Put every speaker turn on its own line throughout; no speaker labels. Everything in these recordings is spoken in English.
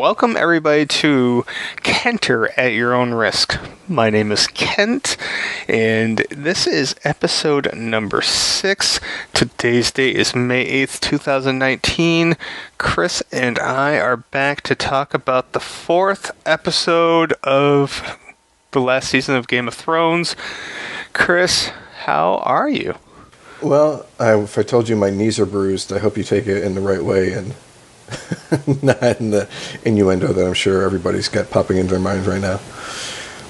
Welcome everybody to Kenter at Your Own Risk. My name is Kent, and this is episode number 6. Today's date is May 8th, 2019. Chris and I are back to talk about the 4th episode of the last season of Game of Thrones. Chris, how are you?
Well, if I told you my knees are bruised, I hope you take it in the right way and not in the innuendo that I'm sure everybody's got popping into their minds right now.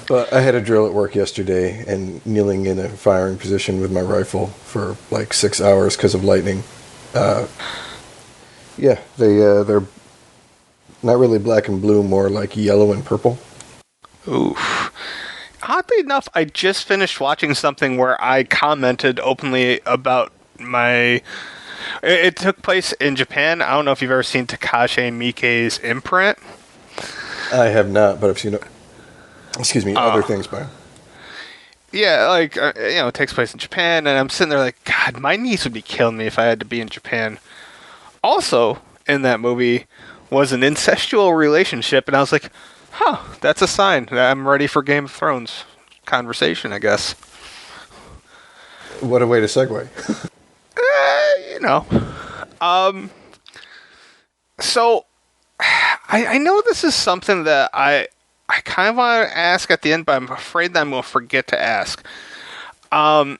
But I had a drill at work yesterday, and kneeling in a firing position with my rifle for like 6 hours because of lightning. They're not really black and blue, more like yellow and purple.
Oof. Oddly enough, I just finished watching something where I commented openly about my... It took place in Japan. I don't know if you've ever seen Takashi Miike's Imprint.
I have not, but I've seen other things by him.
Yeah, it takes place in Japan, and I'm sitting there like, God, my niece would be killing me if I had to be in Japan. Also, in that movie, was an incestual relationship, and I was like, that's a sign that I'm ready for Game of Thrones conversation, I guess.
What a way to segue.
So, I know this is something that I kind of want to ask at the end, but I'm afraid that I'm going to forget to ask. And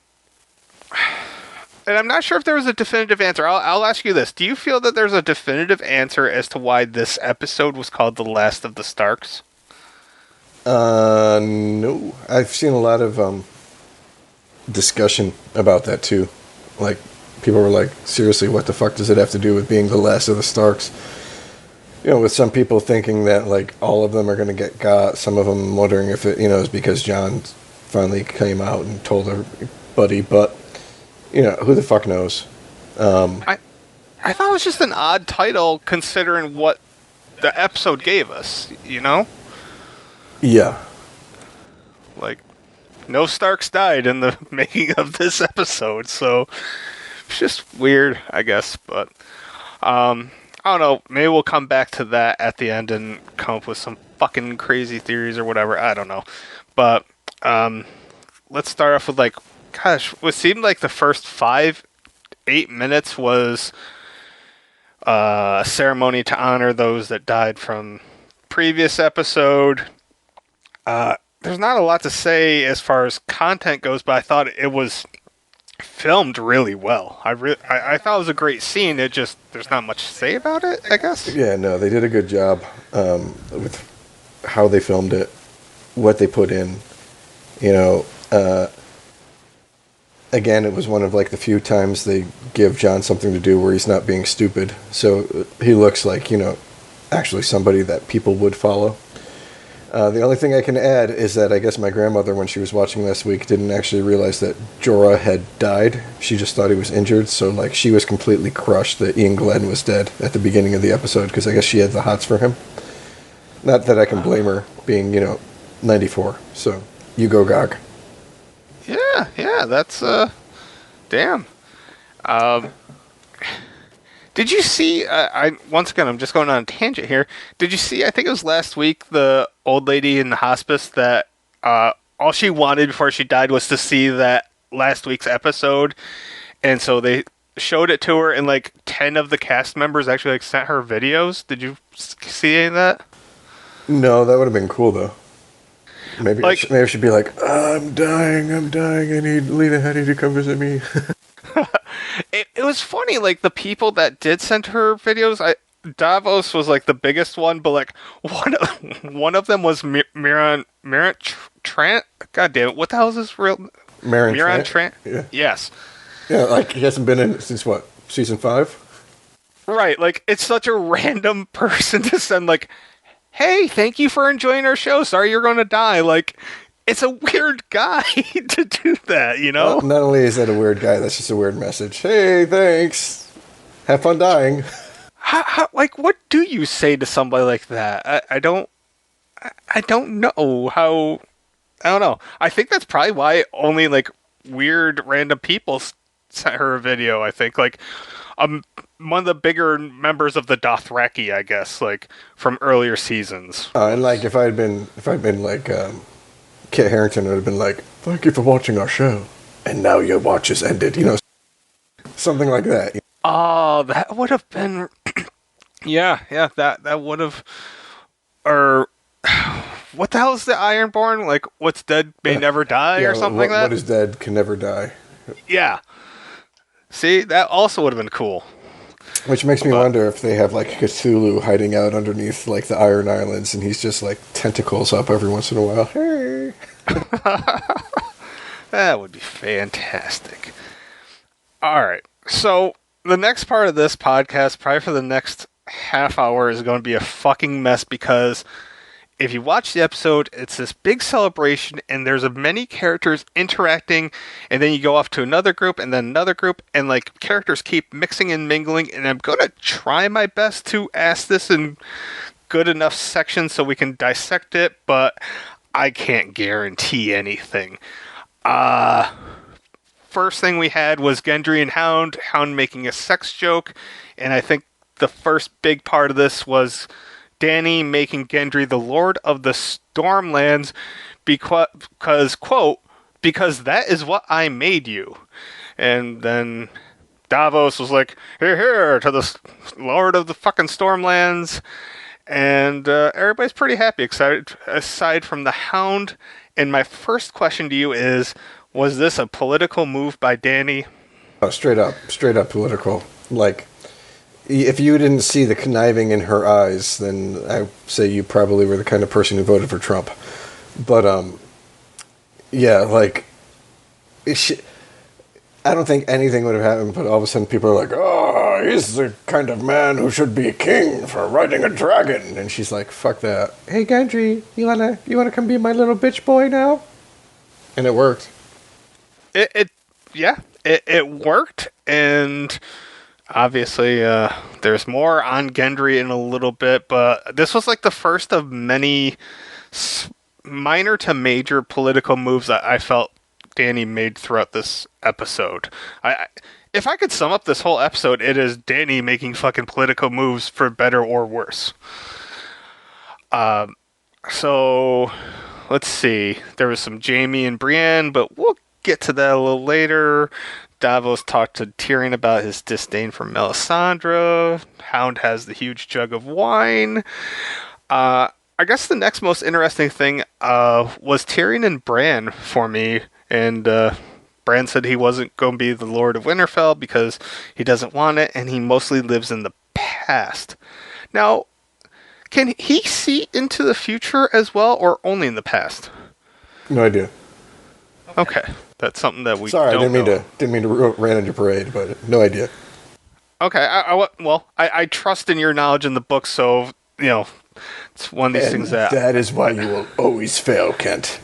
I'm not sure if there was a definitive answer. I'll ask you this. Do you feel that there's a definitive answer as to why this episode was called The Last of the Starks?
No. I've seen a lot of discussion about that, too. Like, people were like, seriously, what the fuck does it have to do with being the last of the Starks? You know, with some people thinking that, like, all of them are going to get got. Some of them wondering if it, is because Jon finally came out and told everybody. But, who the fuck knows?
I thought it was just an odd title considering what the episode gave us,
Yeah.
Like, no Starks died in the making of this episode, so... It's just weird, I guess, but I don't know. Maybe we'll come back to that at the end and come up with some fucking crazy theories or whatever. I don't know. But let's start off with, what seemed like the first 5-8 minutes was a ceremony to honor those that died from previous episode. There's not a lot to say as far as content goes, but I thought it was filmed really well. I thought it was a great scene. There's not much to say about it, I guess.
Yeah, no, they did a good job with how they filmed it, what they put in. Again, it was one of the few times they give Jon something to do where he's not being stupid. So he looks like, actually somebody that people would follow. The only thing I can add is that I guess my grandmother, when she was watching last week, didn't actually realize that Jorah had died. She just thought he was injured, so she was completely crushed that Ian Glenn was dead at the beginning of the episode, because I guess she had the hots for him. Not that I can blame her, being, 94, so you go Gog.
Yeah, that's, damn. Did you see, once again, I'm just going on a tangent here. Did you see, I think it was last week, the old lady in the hospice that all she wanted before she died was to see that last week's episode. And so they showed it to her, and 10 of the cast members actually sent her videos. Did you see any of that?
No, that would have been cool, though. Maybe I should be like, I'm dying, I need Lena Headey to come visit me.
It was funny, the people that did send her videos, Davos was the biggest one, but one of them was Miran Trant. God damn it, what the hell is this real?
Miran
Trant?
Yeah.
Yes.
Yeah, he hasn't been in it since what, season 5?
Right, it's such a random person to send hey, thank you for enjoying our show. Sorry you're going to die. It's a weird guy to do that,
Not only is that a weird guy, that's just a weird message. Hey, thanks. Have fun dying.
How what do you say to somebody like that? I don't know how. I don't know. I think that's probably why only weird random people sent her a video, I think, like one of the bigger members of the Dothraki, I guess, like from earlier seasons.
And like if I'd been like Kit Harington, would have been like, "Thank you for watching our show, and now your watch is ended." You know, something like that.
Oh, that would have been, yeah, that would have, or what the hell is the Ironborn? Like, what's dead may never die, or something like that?
What is dead can never die.
Yeah. See, that also would have been cool.
Which makes me wonder if they have like Cthulhu hiding out underneath like the Iron Islands, and he's just like tentacles up every once in a while. Hey.
That would be fantastic. All right. So the next part of this podcast, probably for the next half hour, is going to be a fucking mess because if you watch the episode, it's this big celebration and there's many characters interacting, and then you go off to another group and then another group, and like characters keep mixing and mingling, and I'm going to try my best to ask this in good enough sections so we can dissect it, but I can't guarantee anything. First thing we had was Gendry and Hound making a sex joke, and I think the first big part of this was Dany making Gendry the Lord of the Stormlands because, quote, because that is what I made you. And then Davos was like, here, to the Lord of the fucking Stormlands. And everybody's pretty happy, excited, aside from the Hound. And my first question to you is, was this a political move by Dany?
Oh, straight up political. Like, if you didn't see the conniving in her eyes, then I say you probably were the kind of person who voted for Trump. But, yeah, like, I don't think anything would have happened, but all of a sudden people are like, oh, he's the kind of man who should be a king for riding a dragon. And she's like, fuck that. Hey, Gendry, you wanna come be my little bitch boy now? And it worked.
It worked, and obviously, there's more on Gendry in a little bit, but this was like the first of many minor to major political moves that I felt Dany made throughout this episode. If I could sum up this whole episode, it is Dany making fucking political moves for better or worse. So let's see. There was some Jaime and Brienne, but we'll get to that a little later. Davos talked to Tyrion about his disdain for Melisandre. Hound has the huge jug of wine. I guess the next most interesting thing was Tyrion and Bran for me. And Bran said he wasn't going to be the Lord of Winterfell because he doesn't want it, and he mostly lives in the past. Now, can he see into the future as well, or only in the past?
No idea.
Okay. That's something that we
Sorry,
don't know.
didn't mean to ran into your parade, but no idea.
Okay, I trust in your knowledge in the book, so, you know, it's one of these things
that is why you will always fail, Kent.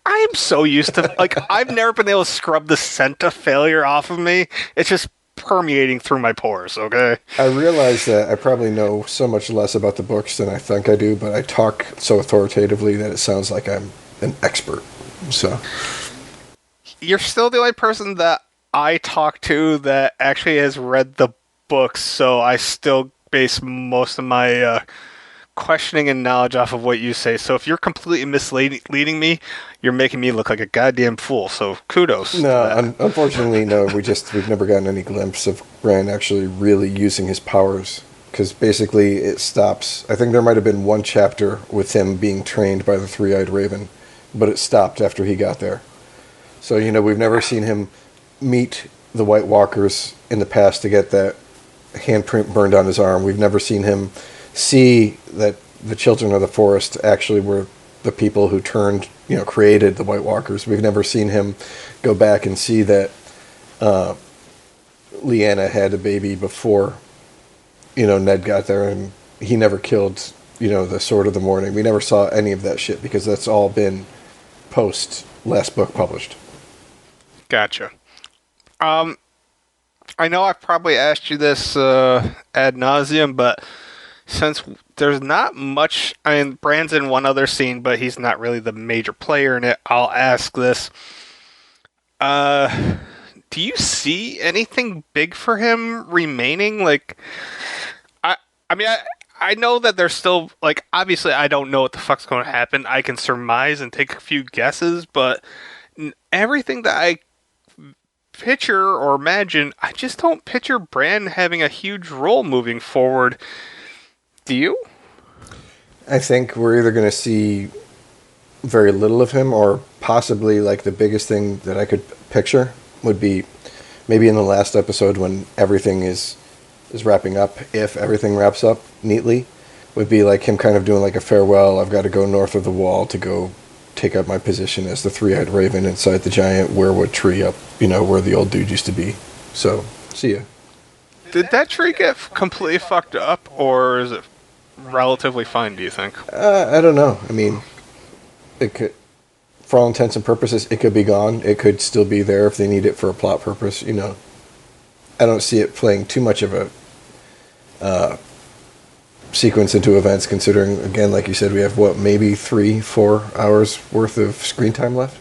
I am so used to, like, I've never been able to scrub the scent of failure off of me. It's just permeating through my pores, okay?
I realize that I probably know so much less about the books than I think I do, but I talk so authoritatively that it sounds like I'm an expert, so...
You're still the only person that I talk to that actually has read the books, so I still base most of my questioning and knowledge off of what you say. So if you're completely misleading me, you're making me look like a goddamn fool. So kudos.
No, unfortunately, no. We've never gotten any glimpse of Bran actually really using his powers, because basically it stops. I think there might have been one chapter with him being trained by the Three-Eyed Raven, but it stopped after he got there. So, you know, we've never seen him meet the White Walkers in the past to get that handprint burned on his arm. We've never seen him see that the Children of the Forest actually were the people who created the White Walkers. We've never seen him go back and see that Lyanna had a baby before, Ned got there, and he never killed, the Sword of the Morning. We never saw any of that shit because that's all been post last book published.
Gotcha. I know I've probably asked you this ad nauseum, but since there's not much, Bran's in one other scene, but he's not really the major player in it, I'll ask this. do you see anything big for him remaining? Like, I mean, I know that there's still, like, obviously I don't know what the fuck's going to happen. I can surmise and take a few guesses, but everything that I picture or imagine, I just don't picture Bran having a huge role moving forward. Do you?
I think we're either going to see very little of him, or possibly, like, the biggest thing that I could picture would be maybe in the last episode when everything is wrapping up, if everything wraps up neatly, would be like him kind of doing like a farewell. I've got to go north of the wall to go take up my position as the three-eyed raven inside the giant weirwood tree up, where the old dude used to be. So, see ya.
Did that tree get completely fucked up, or is it relatively fine, do you think?
I don't know. I mean, it could, for all intents and purposes, it could be gone. It could still be there if they need it for a plot purpose, I don't see it playing too much of a sequence into events, considering, again, like you said, we have, maybe 3-4 hours worth of screen time left?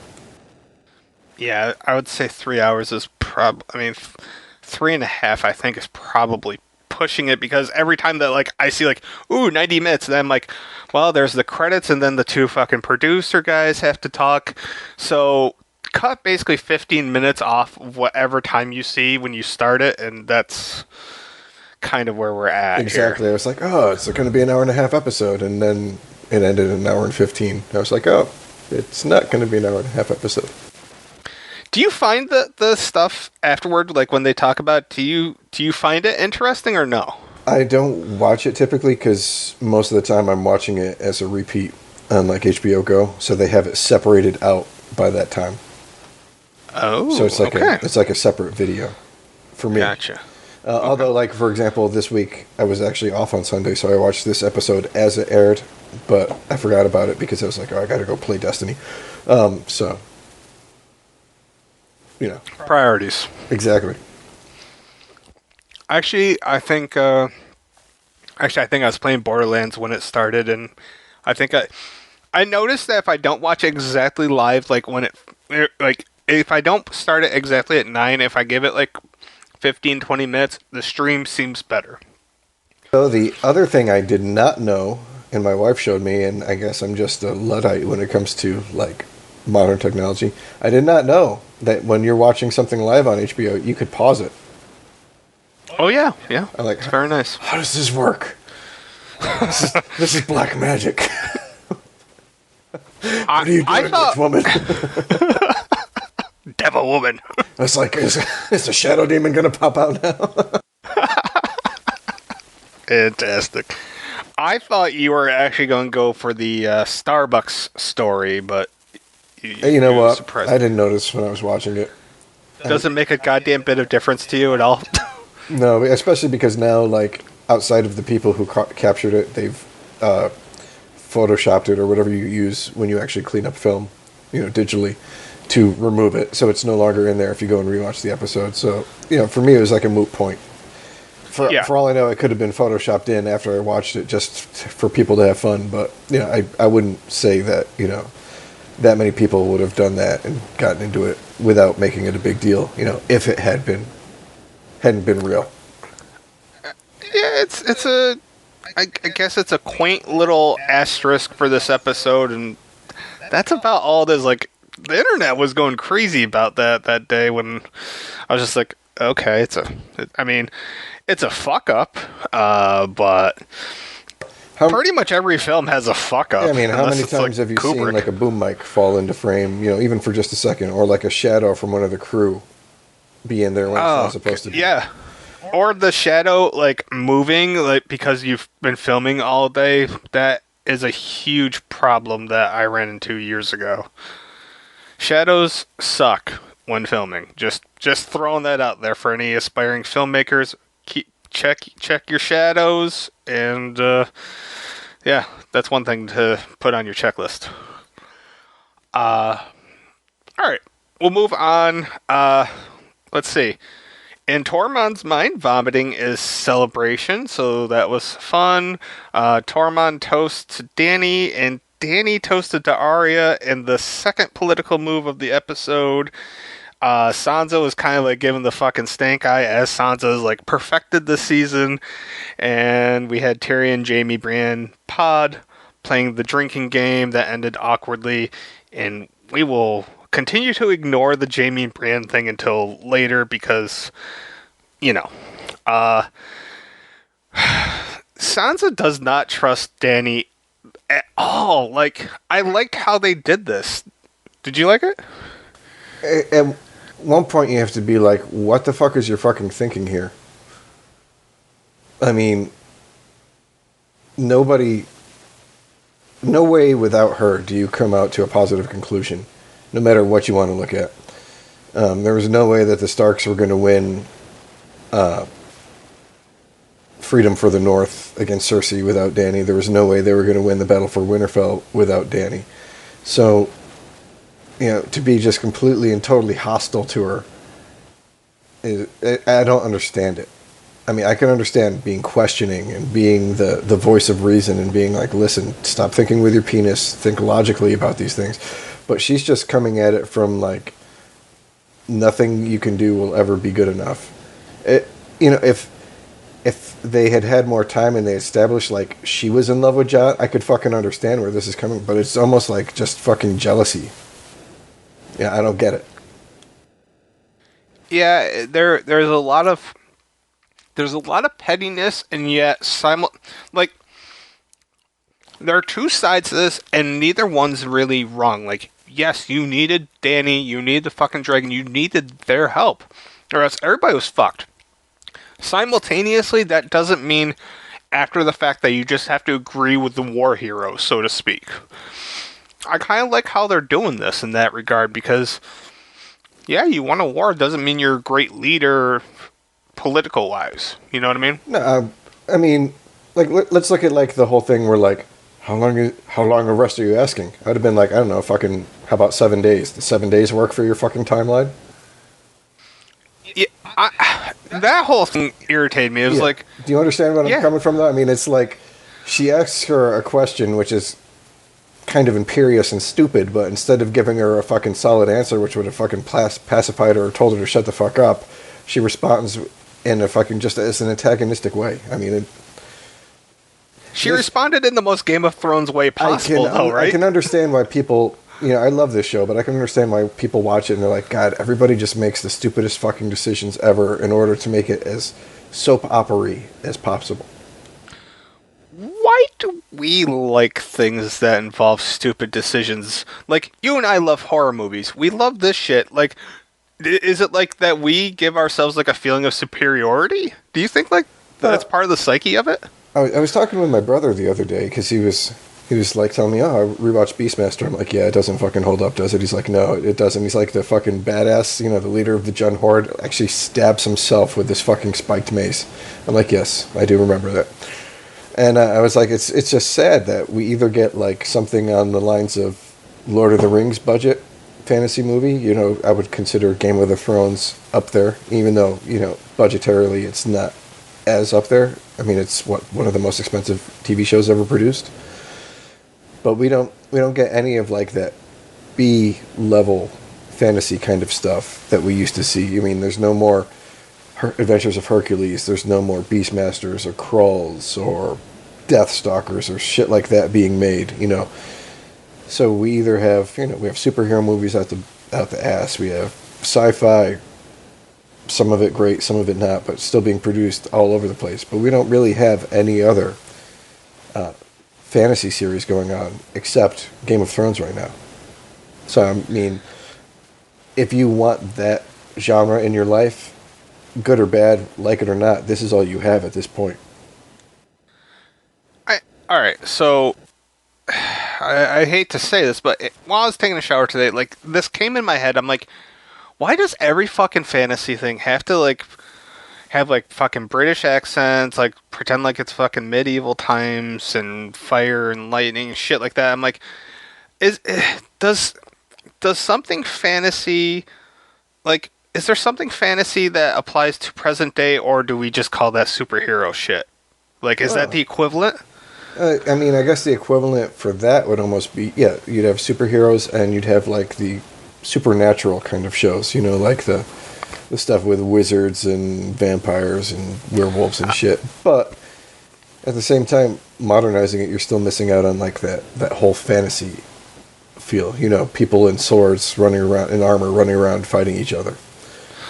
Yeah, I would say 3 hours is I mean, 3.5, I think, is probably pushing it, because every time that, like, I see, like, ooh, 90 minutes, then I'm like, well, there's the credits, and then the two fucking producer guys have to talk, so cut basically 15 minutes off whatever time you see when you start it, and that's kind of where we're at.
Exactly.
Here.
I was like, oh, it's going to be an hour and a half episode, and then it ended an hour and 15. I was like, oh, it's not going to be an hour and a half episode.
Do you find the stuff afterward, like when they talk about, do you find it interesting or no?
I don't watch it typically, because most of the time I'm watching it as a repeat on like HBO Go, so they have it separated out by that time.
Oh,
so it's like
okay.
it's like a separate video for me.
Gotcha.
Okay. Although, like, for example, this week I was actually off on Sunday, so I watched this episode as it aired, but I forgot about it because I was like, oh, I gotta go play Destiny. So,
Priorities.
Exactly.
Actually, I think I was playing Borderlands when it started, and I think I noticed that if I don't watch it exactly live, like when like if I don't start it exactly at 9, if I give it like 15-20 minutes, the stream seems better.
So the other thing I did not know, and my wife showed me, and I guess I'm just a Luddite when it comes to like modern technology, I did not know that when you're watching something live on HBO, you could pause it.
Oh yeah.
I like,
it's very nice.
How does this work? This is black magic. What are you doing, this woman?
Devil woman.
It's like, is the shadow demon gonna pop out now?
Fantastic. I thought you were actually going to go for the Starbucks story, but
you know what?
Surprised.
I didn't notice when I was watching it.
Doesn't make a goddamn bit of difference to you at all.
No, especially because now, like, outside of the people who captured it, they've photoshopped it or whatever you use when you actually clean up film, digitally, to remove it, so it's no longer in there if you go and rewatch the episode. So, for me, it was like a moot point. For all I know, it could have been photoshopped in after I watched it just for people to have fun. But I wouldn't say that that many people would have done that and gotten into it without making it a big deal. If it hadn't been real.
Yeah, I guess it's a quaint little asterisk for this episode, and that's about all it is. Like, the internet was going crazy about that day when I was just like, okay, it's a fuck up, but pretty much every film has a fuck up.
Yeah, I mean, how many times have you seen like a boom mic fall into frame, even for just a second, or like a shadow from one of the crew be in there when it's not supposed to be?
Yeah. Or the shadow, like, moving, like, because you've been filming all day. That is a huge problem that I ran into years ago. Shadows suck when filming. Just throwing that out there for any aspiring filmmakers. Check your shadows, and yeah, that's one thing to put on your checklist. All right, we'll move on. Let's see. In Tormund's mind, vomiting is celebration, so that was fun. Tormund toasts to Dany, and Dany toasted to Arya in the second political move of the episode. Sansa was kind of like giving the fucking stank eye as Sansa's like perfected the season, and we had Tyrion, Jaime, Brienne, Pod playing the drinking game that ended awkwardly, and we will continue to ignore the Jaime and Brienne thing until later because, you know, uh, Sansa does not trust Dany at all. Like, I liked how they did this. Did you like it?
At one point, you have to be like, what the fuck is your fucking thinking here? I mean, nobody, no way without her do you come out to a positive conclusion, no matter what you want to look at. There was no way that the Starks were going to win Freedom for the North against Cersei without Dany. There was no way they were going to win the Battle for Winterfell without Dany. So, to be just completely and totally hostile to her, I don't understand it. I mean, I can understand being questioning and being the voice of reason and being like, listen, stop thinking with your penis, think logically about these things. But she's just coming at it from like, nothing you can do will ever be good enough. If they had more time and they established like she was in love with Jon, I could fucking understand where this is coming. But it's almost like just fucking jealousy. Yeah, I don't get it.
Yeah, there's a lot of pettiness, and yet like there are two sides to this, and neither one's really wrong. Like, yes, you needed Dany, you needed the fucking dragon, you needed their help, or else everybody was fucked. Simultaneously, that doesn't mean after the fact that you just have to agree with the war hero, so to speak. I kind of like how they're doing this in that regard, because, yeah, you won a war doesn't mean you're a great leader political-wise. You know what I mean?
No, I mean, like, let's look at, like, the whole thing where, like, how long a rest are you asking? I would have been like, I don't know, fucking, how about 7 days? Does 7 days work for your fucking timeline?
Yeah, that whole thing irritated me. It was like...
Do you understand where I'm coming from, though? I mean, it's like, she asks her a question which is kind of imperious and stupid, but instead of giving her a fucking solid answer, which would have fucking pacified her or told her to shut the fuck up, she responds in a fucking, just as an antagonistic way. I mean,
she responded in the most Game of Thrones way possible, right?
I can understand why people, I love this show, but I can understand why people watch it and they're like, God, everybody just makes the stupidest fucking decisions ever in order to make it as soap opera-y as possible.
Why do we like things that involve stupid decisions? Like, you and I love horror movies. We love this shit. Like, is it like that we give ourselves like a feeling of superiority? Do you think like that's part of the psyche of it?
I was talking with my brother the other day because he was like telling me, oh, I rewatched Beastmaster. I'm like, yeah, it doesn't fucking hold up, does it? He's like, no, it doesn't. He's like, the fucking badass, the leader of the Jun Horde actually stabs himself with this fucking spiked mace. I'm like, yes, I do remember that. And I was like, it's just sad that we either get like something on the lines of Lord of the Rings budget fantasy movie. I would consider Game of Thrones up there, even though, budgetarily it's not as up there. I mean, it's one of the most expensive TV shows ever produced. But we don't get any of like that B level fantasy kind of stuff that we used to see. I mean, there's no more Adventures of Hercules. There's no more Beastmasters or Krulls or Deathstalkers or shit like that being made. So we either have we have superhero movies out the ass. We have sci-fi. Some of it great, some of it not, but still being produced all over the place. But we don't really have any other fantasy series going on except Game of Thrones right now. So, I mean, if you want that genre in your life, good or bad, like it or not, this is all you have at this point.
Alright, so I hate to say this, but while I was taking a shower today, like, this came in my head. I'm like, why does every fucking fantasy thing have to, like, have, like, fucking British accents, like, pretend like it's fucking medieval times and fire and lightning and shit like that? I'm like, does something fantasy, like, is there something fantasy that applies to present day, or do we just call that superhero shit? Like, is that the equivalent?
I mean, I guess the equivalent for that would almost be, you'd have superheroes and you'd have, like, the supernatural kind of shows, like the stuff with wizards and vampires and werewolves and shit. But at the same time, modernizing it, you're still missing out on like that whole fantasy feel. People in swords running around, in armor, running around fighting each other.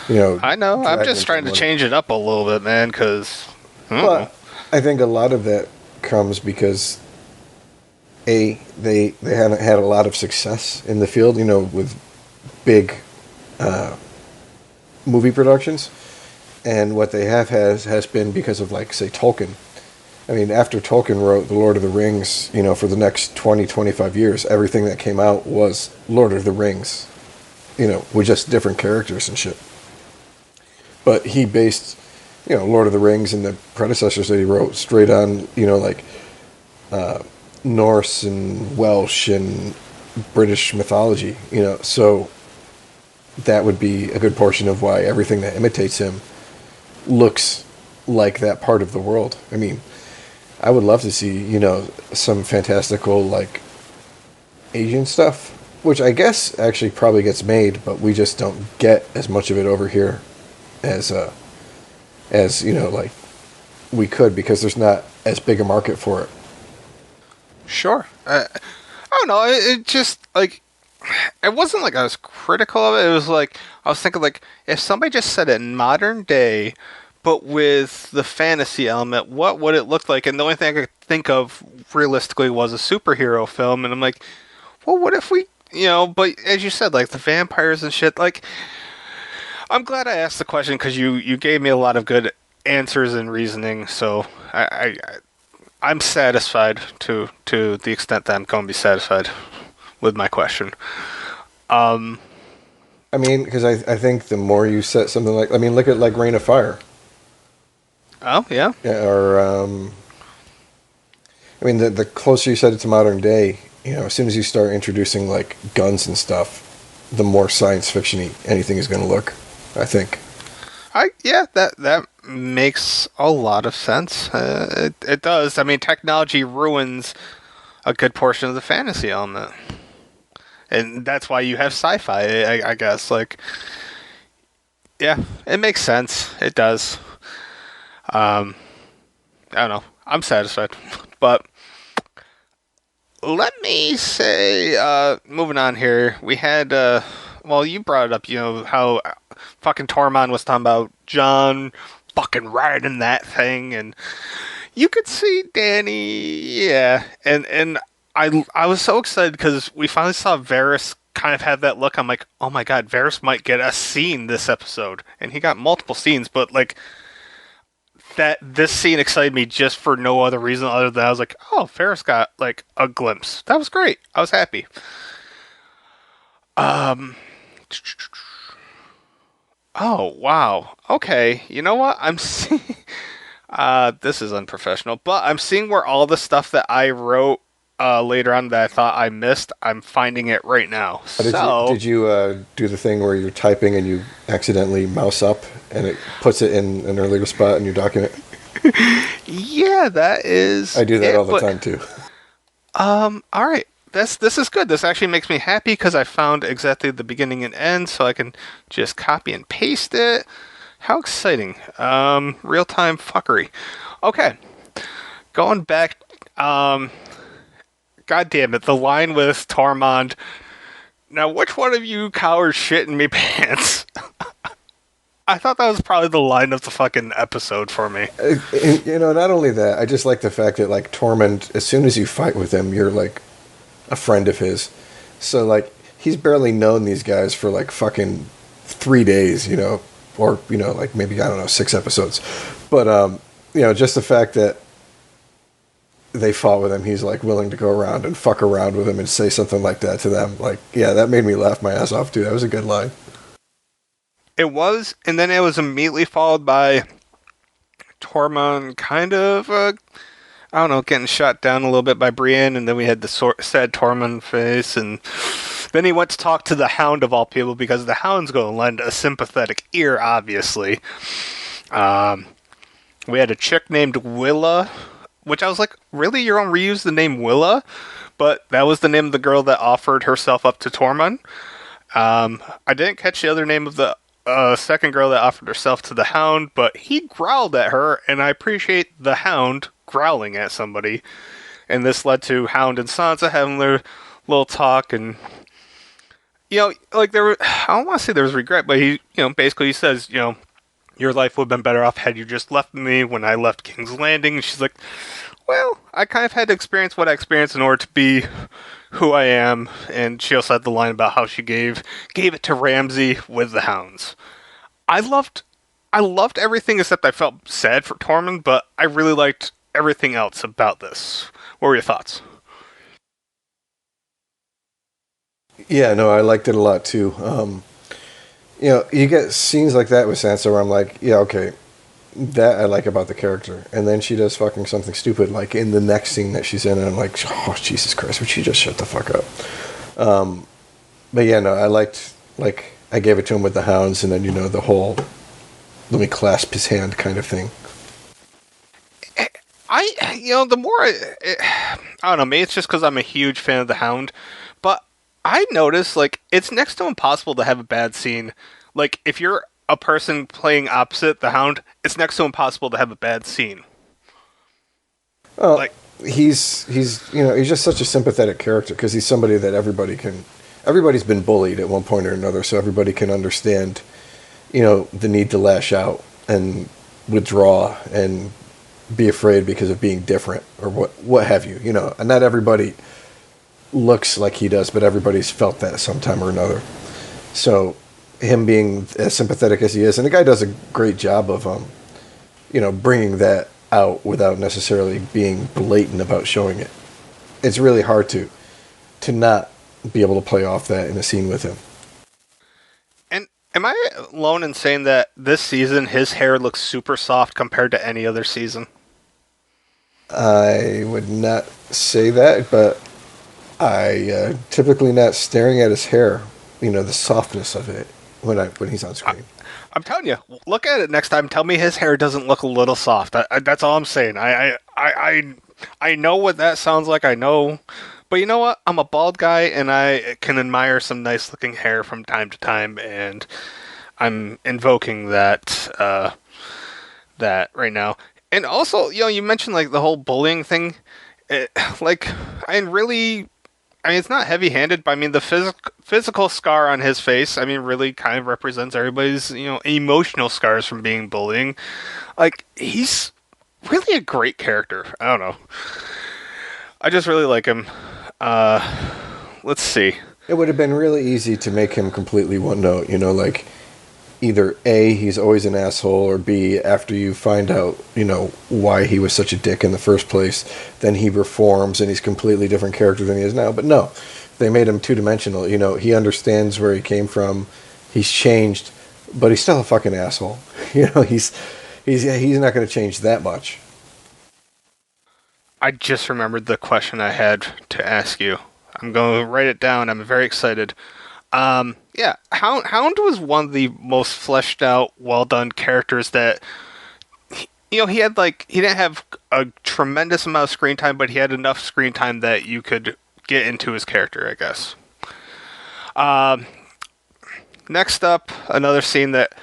I know. I'm just trying to change it up a little bit, man, because...
But I think a lot of that comes because, they haven't had a lot of success in the field, with big movie productions. And what they have has been because of, like, say, Tolkien. I mean, after Tolkien wrote The Lord of the Rings, for the next 20, 25 years, everything that came out was Lord of the Rings, with just different characters and shit. But he based, Lord of the Rings and the predecessors that he wrote straight on, Norse and Welsh and British mythology, so that would be a good portion of why everything that imitates him looks like that part of the world. I mean, I would love to see, some fantastical, like, Asian stuff, which I guess actually probably gets made, but we just don't get as much of it over here as like we could, because there's not as big a market for it.
Sure. I don't know. It just, like, it wasn't like I was critical of it. It was like, I was thinking, like, if somebody just said it in modern day, but with the fantasy element, what would it look like? And the only thing I could think of realistically was a superhero film. And I'm like, well, what if we, but as you said, like, the vampires and shit, like, I'm glad I asked the question, because you gave me a lot of good answers and reasoning, so I'm satisfied to the extent that I'm going to be satisfied with my question.
I mean, because I think the more you set something like, I mean, look at like Reign of Fire.
Oh, yeah.
Or, I mean, the closer you set it to modern day, as soon as you start introducing like guns and stuff, the more science fiction-y anything is going to look, I think.
That makes a lot of sense. It does. I mean, technology ruins a good portion of the fantasy element, and that's why you have sci-fi. I guess, like, yeah, it makes sense. It does. I don't know. I'm satisfied, but let me say, moving on here, we had. Well, you brought it up. How fucking Tormund was talking about Jon fucking riding that thing, and you could see Dany, yeah, and I was so excited because we finally saw Varys kind of have that look. I'm like, oh my god, Varys might get a scene this episode, and he got multiple scenes, but like this scene excited me just for no other reason other than I was like, oh, Varys got like a glimpse. That was great. I was happy. Oh, wow. Okay. You know what? I'm seeing... this is unprofessional, but I'm seeing where all the stuff that I wrote later on that I thought I missed, I'm finding it right now.
Did you do the thing where you're typing and you accidentally mouse up and it puts it in an earlier spot in your document?
Yeah, that is...
I do that all the time, too.
All right. This is good. This actually makes me happy because I found exactly the beginning and end, so I can just copy and paste it. How exciting. Real-time fuckery. Okay. Going back, God damn it, the line with Tormund. Now, which one of you cowards shit in me pants? I thought that was probably the line of the fucking episode for me.
Not only that, I just like the fact that, like, Tormund, as soon as you fight with him, you're, like, a friend of his. So, like, he's barely known these guys for, like, fucking 3 days, or, like, maybe, I don't know, 6 episodes. But, just the fact that they fought with him, he's, like, willing to go around and fuck around with him and say something like that to them. Like, yeah, that made me laugh my ass off, too. That was a good line.
It was, and then it was immediately followed by Tormund kind of, I don't know, getting shot down a little bit by Brienne, and then we had the sad Tormund face, and then he went to talk to the Hound of all people, because the Hound's going to lend a sympathetic ear, obviously. We had a chick named Willa, which I was like, really? You're going to reuse the name Willa? But that was the name of the girl that offered herself up to Tormund. I didn't catch the other name of the second girl that offered herself to the Hound, but he growled at her, and I appreciate the Hound growling at somebody. And this led to Hound and Sansa having their little talk, and like I don't want to say there was regret, but basically he says, your life would have been better off had you just left me when I left King's Landing. And she's like, well, I kind of had to experience what I experienced in order to be who I am. And she also had the line about how she gave it to Ramsay with the hounds. I loved everything except I felt sad for Tormund, but I really liked everything else about this. What were your thoughts?
Yeah, no, I liked it a lot too. You get scenes like that with Sansa where I'm like, yeah, okay, that I like about the character. And then she does fucking something stupid, like in the next scene that she's in, and I'm like, oh, Jesus Christ, would she just shut the fuck up? But yeah, no, I liked, like, I gave it to him with the hounds, and then, the whole, let me clasp his hand kind of thing.
The more I don't know, maybe it's just because I'm a huge fan of the Hound, but I notice, like, it's next to impossible to have a bad scene. Like, if you're a person playing opposite the Hound, it's next to impossible to have a bad scene.
Well, like, he's he's just such a sympathetic character because he's somebody that everybody's been bullied at one point or another, so everybody can understand, the need to lash out and withdraw and be afraid because of being different or what have you. And not everybody looks like he does, but everybody's felt that sometime or another. So him being as sympathetic as he is, and the guy does a great job of bringing that out without necessarily being blatant about showing it. It's really hard to not be able to play off that in a scene with him.
And am I alone in saying that this season his hair looks super soft compared to any other season?
I would not say that, but I typically not staring at his hair. The softness of it when he's on screen.
I'm telling you, look at it next time. Tell me his hair doesn't look a little soft. That's all I'm saying. I know what that sounds like. I know, but you know what? I'm a bald guy, and I can admire some nice looking hair from time to time, and I'm invoking that right now. And also, you mentioned like the whole bullying thing. It's not heavy-handed, but I mean, the physical scar on his face, really kind of represents everybody's, emotional scars from being bullying. Like, he's really a great character. I don't know. I just really like him. Let's see.
It would have been really easy to make him completely one note, like either A, he's always an asshole, or B, after you find out, why he was such a dick in the first place, then he reforms and he's a completely different character than he is now. But no, they made him two-dimensional. He understands where he came from, he's changed, but he's still a fucking asshole. He's not going to change that much.
I just remembered the question I had to ask you. I'm going to write it down. I'm very excited. Yeah, Hound was one of the most fleshed out, well done characters that he had he didn't have a tremendous amount of screen time, but he had enough screen time that you could get into his character, I guess. Next up, another scene that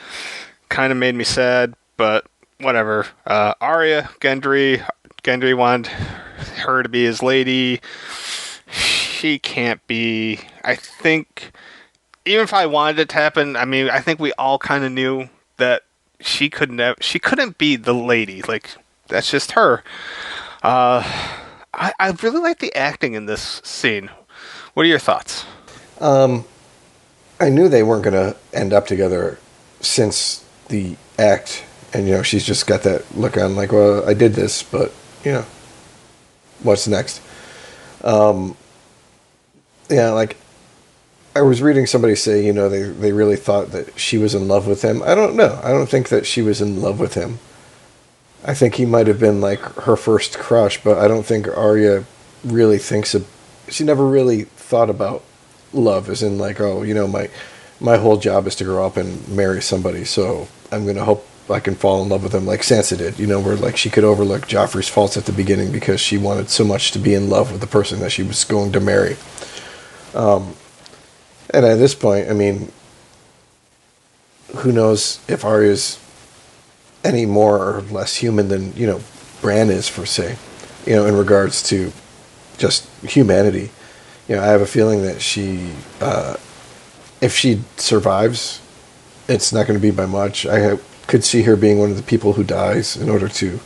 kind of made me sad, but whatever. Arya, Gendry wanted her to be his lady. She can't be. I think, even if I wanted it to happen, I think we all kind of knew that she couldn't be the lady. Like, that's just her. I really like the acting in this scene. What are your thoughts?
I knew they weren't going to end up together since the act, and she's just got that look on like, well, I did this, but what's next? Yeah, like, I was reading somebody say, they really thought that she was in love with him. I don't know. I don't think that she was in love with him. I think he might have been, like, her first crush, but I don't think Arya really she never really thought about love, as in, like, oh, my whole job is to grow up and marry somebody, so I'm going to hope I can fall in love with him like Sansa did, where, like, she could overlook Joffrey's faults at the beginning because she wanted so much to be in love with the person that she was going to marry. And at this point, I mean, who knows if Arya's any more or less human than, Bran is, per se, in regards to just humanity. I have a feeling that if she survives, it's not going to be by much. Could see her being one of the people who dies in order to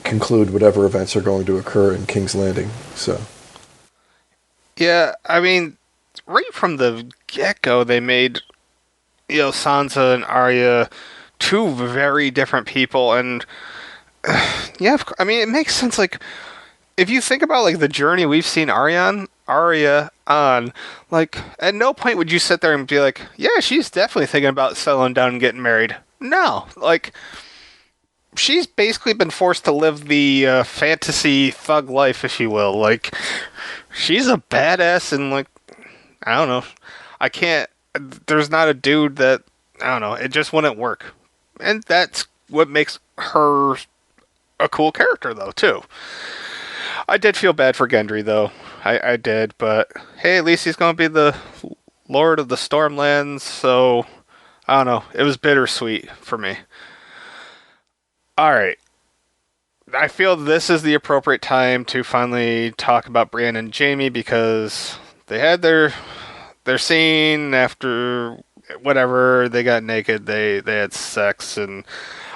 conclude whatever events are going to occur in King's Landing. So,
Yeah, I mean, right from the get-go, they made, Sansa and Arya two very different people, and yeah, I mean, it makes sense. Like, if you think about like the journey we've seen Arya on, like, at no point would you sit there and be like, yeah, she's definitely thinking about settling down and getting married. No, like, she's basically been forced to live the fantasy thug life, if you will. Like, she's a badass, and like, I don't know, I can't. There's not a dude that, I don't know. It just wouldn't work, and that's what makes her a cool character, though, too. I did feel bad for Gendry, though. I did, but hey, at least he's going to be the Lord of the Stormlands, so I don't know. It was bittersweet for me. Alright. I feel this is the appropriate time to finally talk about Brienne and Jaime, because they had their scene after whatever, they got naked, they had sex, and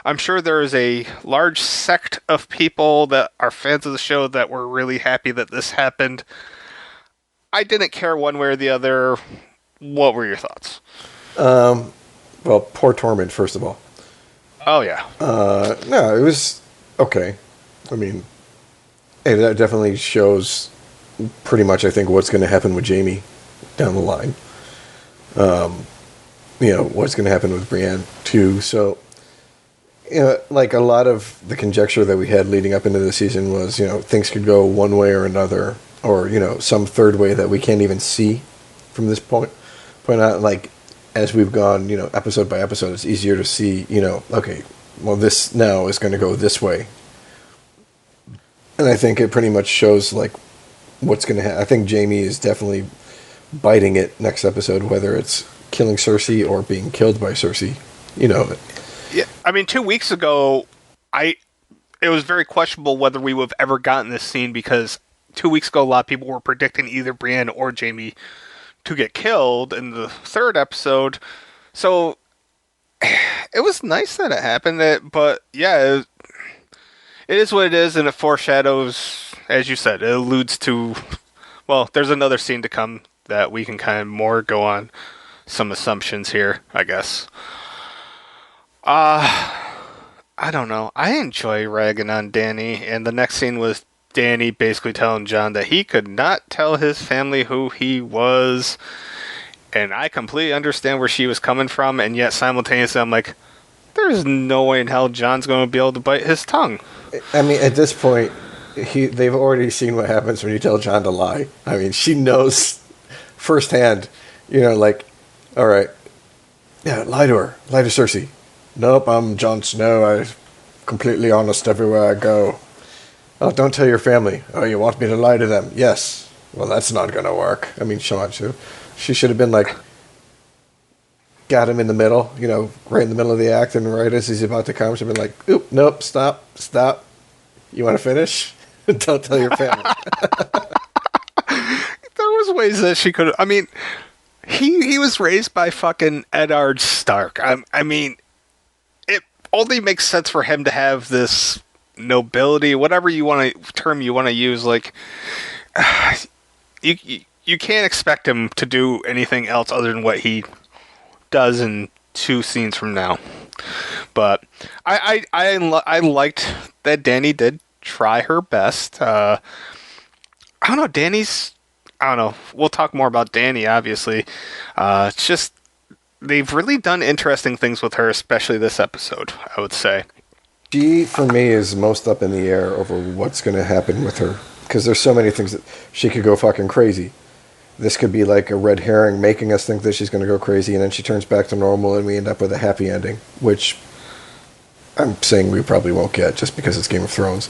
I'm sure there is a large sect of people that are fans of the show that were really happy that this happened. I didn't care one way or the other. What were your thoughts?
well, poor Tormund, first of all.
Oh, yeah.
No, it was okay. I mean, hey, that definitely shows pretty much, I think, what's going to happen with Jaime down the line. What's going to happen with Brienne, too. So, like a lot of the conjecture that we had leading up into the season was, things could go one way or another, or, some third way that we can't even see from this point out. Like, as we've gone, episode by episode, it's easier to see, okay, well, this now is going to go this way. And I think it pretty much shows, like, what's going to happen. I think Jaime is definitely biting it next episode, whether it's killing Cersei or being killed by Cersei,
Yeah, I mean, 2 weeks ago, it was very questionable whether we would have ever gotten this scene, because 2 weeks ago, a lot of people were predicting either Brienne or Jaime to get killed in the third episode. So it was nice that it happened, but yeah, it is what it is, and it foreshadows, as you said, it alludes to, well, there's another scene to come that we can kind of more go on some assumptions here, I guess. I don't know. I enjoy ragging on Dany, and the next scene was Dany basically telling Jon that he could not tell his family who he was, and I completely understand where she was coming from, and yet simultaneously I'm like, there's no way in hell Jon's going to be able to bite his tongue.
I mean, at this point, they've already seen what happens when you tell Jon to lie. I mean, she knows firsthand, like, all right, yeah, lie to her. Lie to Cersei. Nope, I'm Jon Snow. I'm completely honest everywhere I go. Oh, don't tell your family. Oh, you want me to lie to them? Yes. Well, that's not going to work. I mean, she should have been like, got him in the middle, right in the middle of the act, and right as he's about to come, she'd been like, oop, nope, stop. You want to finish? Don't tell your family.
There was ways that she could have, I mean, he was raised by fucking Eddard Stark. I mean, it only makes sense for him to have this nobility, whatever term you want to use. Like, you can't expect him to do anything else other than what he does in 2 scenes from now. But I liked that Dany did try her best. I don't know, I don't know. We'll talk more about Dany, obviously. It's just, they've really done interesting things with her, especially this episode, I would say.
She, for me, is most up in the air over what's going to happen with her. Because there's so many things that she could go fucking crazy. This could be like a red herring making us think that she's going to go crazy, and then she turns back to normal and we end up with a happy ending, which I'm saying we probably won't get just because it's Game of Thrones.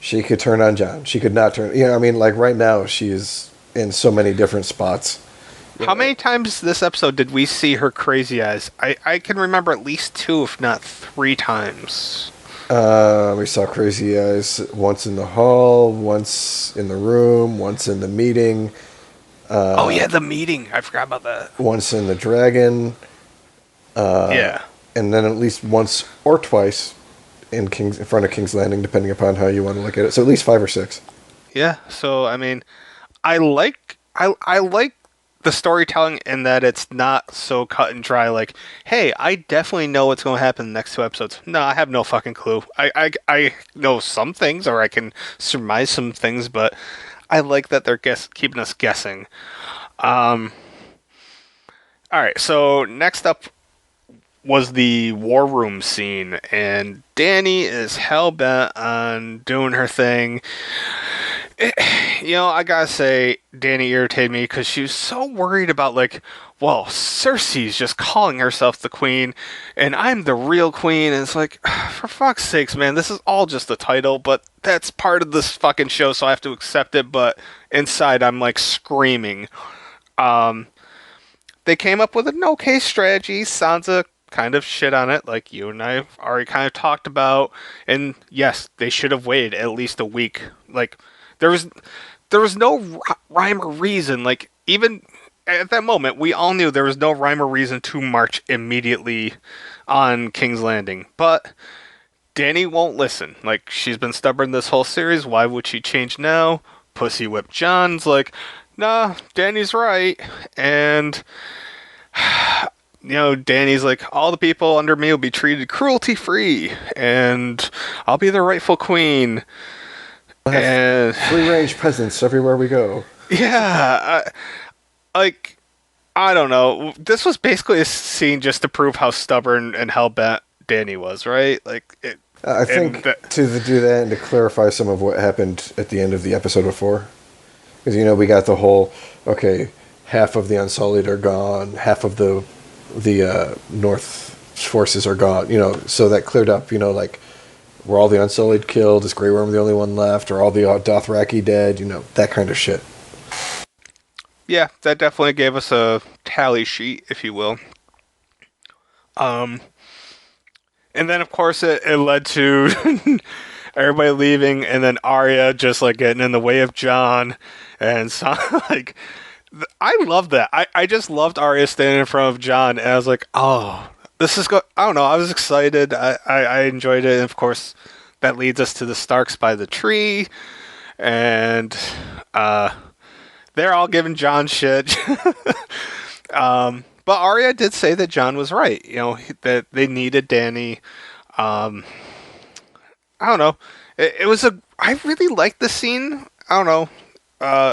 She could turn on Jon. She could not turn... I mean, like right now, she is in so many different spots.
How many times this episode did we see her crazy eyes? I can remember at least 2, if not 3 times.
We saw crazy eyes once in the hall, once in the room, once in the meeting.
Oh yeah, the meeting. I forgot about that.
Once in the dragon.
Yeah.
And then at least once or twice in front of King's Landing, depending upon how you want to look at it. So at least 5 or 6.
Yeah. So I mean, I like the storytelling in that it's not so cut and dry. Like, hey, I definitely know what's going to happen in the next 2 episodes. No, I have no fucking clue. I know some things, or I can surmise some things, but I like that they're keeping us guessing. All right. So next up was the war room scene, and Dany is hell-bent on doing her thing. I gotta say, Dany irritated me because she was so worried about, like, well, Cersei's just calling herself the queen, and I'm the real queen, and it's like, for fuck's sakes, man, this is all just a title, but that's part of this fucking show, so I have to accept it, but inside I'm, like, screaming. They came up with an okay strategy. Sansa kind of shit on it, like you and I already kind of talked about. And yes, they should have waited at least a week. Like, there was no rhyme or reason. Like, even at that moment, we all knew there was no rhyme or reason to march immediately on King's Landing. But Dany won't listen. Like, she's been stubborn this whole series. Why would she change now? Pussy whip John's like, nah, Dany's right. And Dany's like, all the people under me will be treated cruelty-free, and I'll be the rightful queen. And
free-range presence everywhere we go.
Yeah, I don't know. This was basically a scene just to prove how stubborn and hell-bent Dany was, right? Like,
I think to do that and to clarify some of what happened at the end of the episode before, because we got the whole, okay, half of the Unsullied are gone, half of the North forces are gone, so that cleared up, like, were all the Unsullied killed? Is Grey Worm the only one left? Are all the Dothraki dead? That kind of shit.
Yeah, that definitely gave us a tally sheet, if you will. And then, of course, it led to everybody leaving, and then Arya just, like, getting in the way of Jon, and so, like, I love that. I just loved Arya standing in front of Jon, and I was like, oh, this is I don't know, I was excited. I enjoyed it, and of course, that leads us to the Starks by the tree, and they're all giving Jon shit. But Arya did say that Jon was right, that they needed Dany. I don't know. I really liked the scene. I don't know.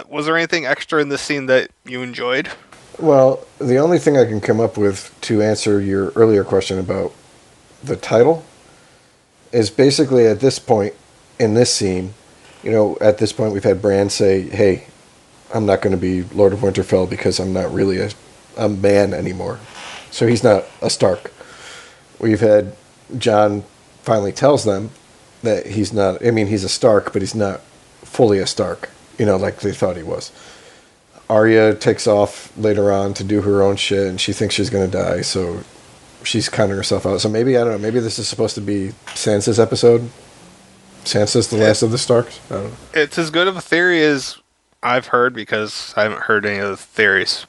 Was there anything extra in this scene that you enjoyed?
Well, the only thing I can come up with to answer your earlier question about the title is basically at this point in this scene, at this point we've had Bran say, hey, I'm not going to be Lord of Winterfell because I'm not really a man anymore. So he's not a Stark. We've had Jon finally tells them that he's not, he's a Stark, but he's not fully a Stark. Like they thought he was. Arya takes off later on to do her own shit, and she thinks she's going to die, so she's counting herself out. So maybe, I don't know, maybe this is supposed to be Sansa's episode? Sansa's the last of the Starks? I don't know.
It's as good of a theory as I've heard, because I haven't heard any of the theories.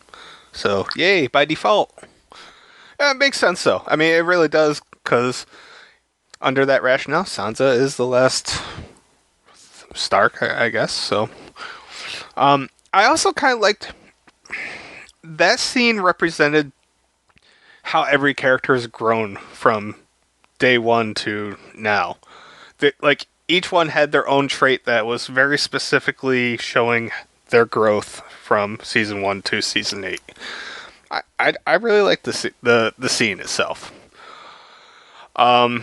So, yay, by default. Yeah, it makes sense, though. It really does, because under that rationale, Sansa is the last Stark, I guess, so... I also kind of liked that scene represented how every character has grown from day one to now. Like, each one had their own trait that was very specifically showing their growth from season 1 to season 8. I really like the scene itself.
I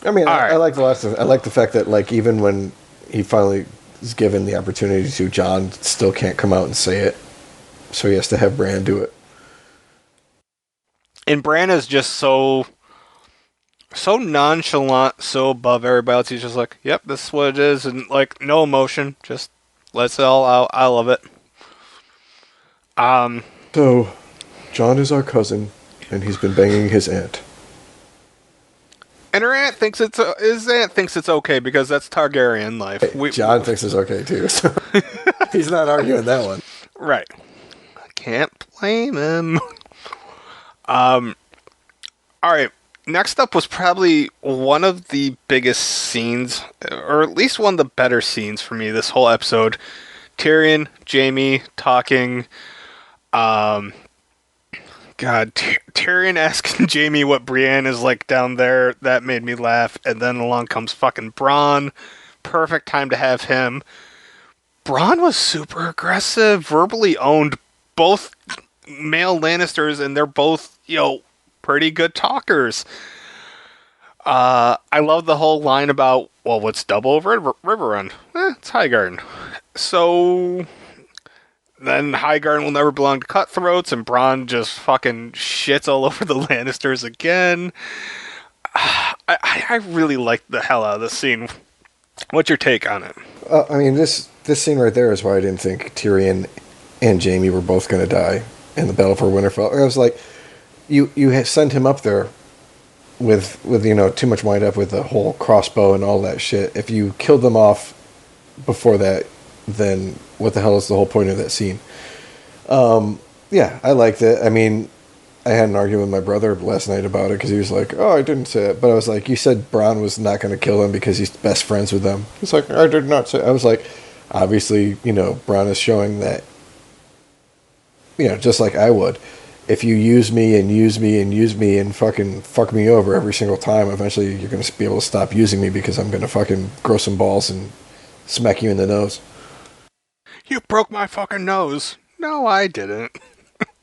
like the fact that, like, even when he finally is given the opportunity to, Jon still can't come out and say it, so he has to have Bran do it.
And Bran is just so nonchalant, so above everybody else. He's just like, yep, this is what it is, and, like, no emotion, just lets it all out. I love it.
So, Jon is our cousin, and he's been banging his aunt.
And her aunt thinks his aunt thinks it's okay because that's Targaryen life.
Hey, Jon thinks it's okay too, so he's not arguing that one.
Right. Can't blame him. All right. Next up was probably one of the biggest scenes, or at least one of the better scenes for me this whole episode. Tyrion, Jaime talking. Tyrion asking Jaime what Brienne is like down there. That made me laugh. And then along comes fucking Bronn. Perfect time to have him. Bronn was super aggressive, verbally owned both male Lannisters, and they're both, pretty good talkers. I love the whole line about, well, what's double over at Riverrun? It's Highgarden. So then Highgarden will never belong to cutthroats, and Bronn just fucking shits all over the Lannisters again. I really liked the hell out of this scene. What's your take on it?
I mean, this scene right there is why I didn't think Tyrion and Jaime were both going to die in the Battle for Winterfell. I was like, you send him up there with too much wind up with the whole crossbow and all that shit. If you killed them off before that, then what the hell is the whole point of that scene? Yeah, I liked it. I mean, I had an argument with my brother last night about it because he was like, "Oh, I didn't say it," but I was like, "You said Bronn was not going to kill him because he's best friends with them." He's like, "I did not say." I was like, "Obviously, Bronn is showing that, just like I would. If you use me and use me and use me and fucking fuck me over every single time, eventually you're going to be able to stop using me because I'm going to fucking grow some balls and smack you in the nose."
You broke my fucking nose. No, I didn't.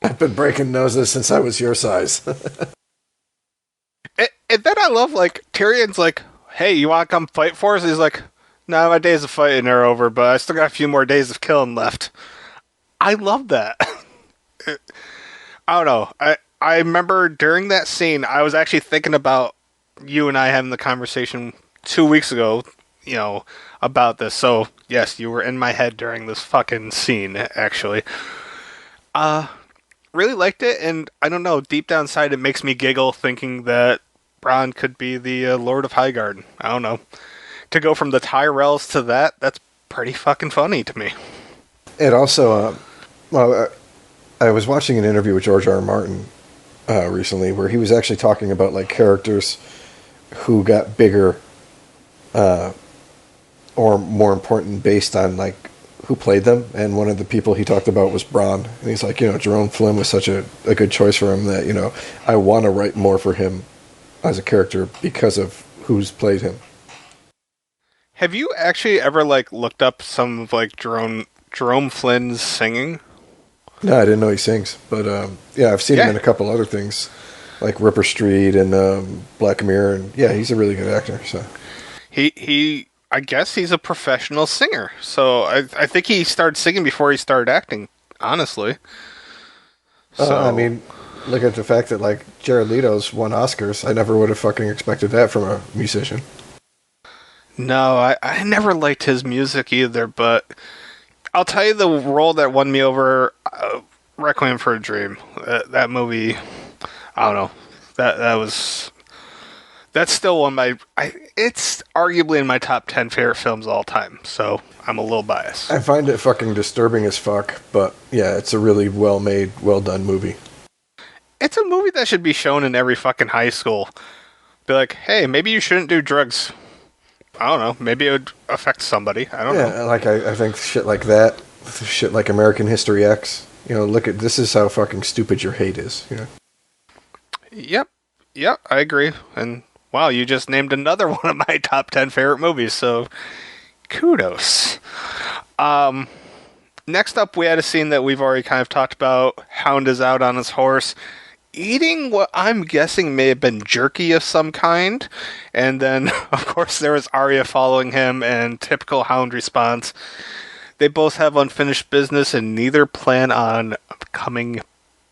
I've been breaking noses since I was your size.
And then I love, Tyrion's like, hey, you want to come fight for us? He's like, no, my days of fighting are over, but I still got a few more days of killing left. I love that. I don't know. I remember during that scene, I was actually thinking about you and I having the conversation 2 weeks ago, about this. So, yes, you were in my head during this fucking scene, actually. Really liked it, and I don't know, deep down inside it makes me giggle thinking that Bronn could be the Lord of Highgarden. I don't know. To go from the Tyrells to that's pretty fucking funny to me.
It also, I was watching an interview with George R. R. Martin recently where he was actually talking about characters who got bigger or more important based on who played them, and one of the people he talked about was Bronn, and he's like, Jerome Flynn was such a good choice for him that I want to write more for him as a character because of who's played him.
Have you actually ever looked up some of Jerome Flynn's singing?
No, I didn't know he sings, but yeah, I've seen him in a couple other things like Ripper Street and Black Mirror, and yeah, he's a really good actor. So
he I guess he's a professional singer. So I think he started singing before he started acting, honestly. So
I mean, look at the fact that Jared Leto's won Oscars. I never would have fucking expected that from a musician.
No, I never liked his music either, but I'll tell you the role that won me over, Requiem for a Dream. That movie, I don't know. That's still one of it's arguably in my top 10 favorite films of all time, so I'm a little biased.
I find it fucking disturbing as fuck, but yeah, it's a really well-made, well-done movie.
It's a movie that should be shown in every fucking high school. Be like, hey, maybe you shouldn't do drugs. I don't know, maybe it would affect somebody. I don't know.
Yeah, I think shit like that, shit like American History X, look at, this is how fucking stupid your hate is,
Yep, I agree, and wow, you just named another one of my top 10 favorite movies, so kudos. Next up, we had a scene that we've already kind of talked about. Hound is out on his horse, eating what I'm guessing may have been jerky of some kind, and then, of course, there was Arya following him, and typical Hound response. They both have unfinished business, and neither plan on coming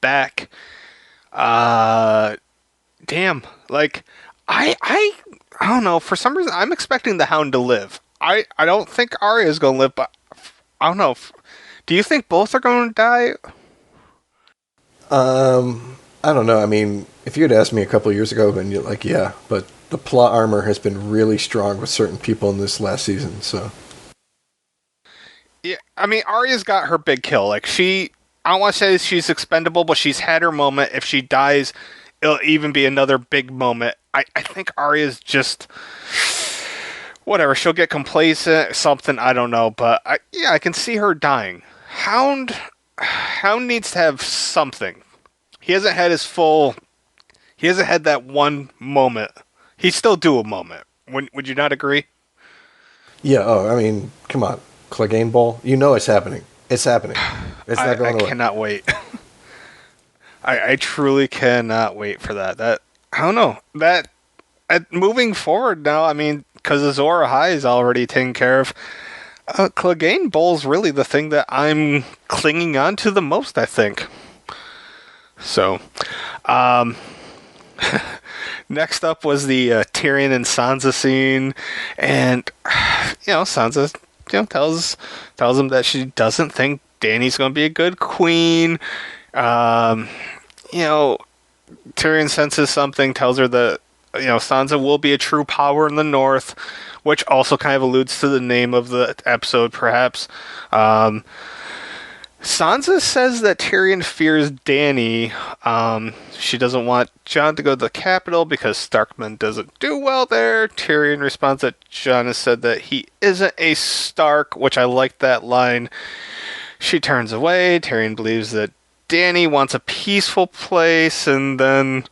back. Damn, I don't know. For some reason, I'm expecting the Hound to live. I don't think Arya is going to live, but I don't know. Do you think both are going to die?
I don't know. I mean, if you had asked me a couple of years ago, then you're like, yeah, but the plot armor has been really strong with certain people in this last season, so.
Yeah, I mean, Arya's got her big kill. Like, I don't want to say she's expendable, but she's had her moment. If she dies, it'll even be another big moment. I think Arya's just whatever. She'll get complacent, something, I don't know. But I can see her dying. Hound needs to have something. He hasn't had his full. He hasn't had that one moment. He's still due a moment. Would you not agree?
Yeah, I mean, come on. Clegane Bowl? You know it's happening. It's happening. It's not going away.
I cannot wait. I truly cannot wait for that. I don't know. Moving forward now, I mean, because Azor Ahai is already taken care of, Clegane Bowl's really the thing that I'm clinging on to the most, I think. So, next up was the Tyrion and Sansa scene, and Sansa, tells him that she doesn't think Dany's going to be a good queen. Tyrion senses something, tells her that Sansa will be a true power in the North, which also kind of alludes to the name of the episode, perhaps. Sansa says that Tyrion fears Dany. She doesn't want Jon to go to the capital because Starkman doesn't do well there. Tyrion responds that Jon has said that he isn't a Stark, which I like that line. She turns away. Tyrion believes that Dany wants a peaceful place, and then,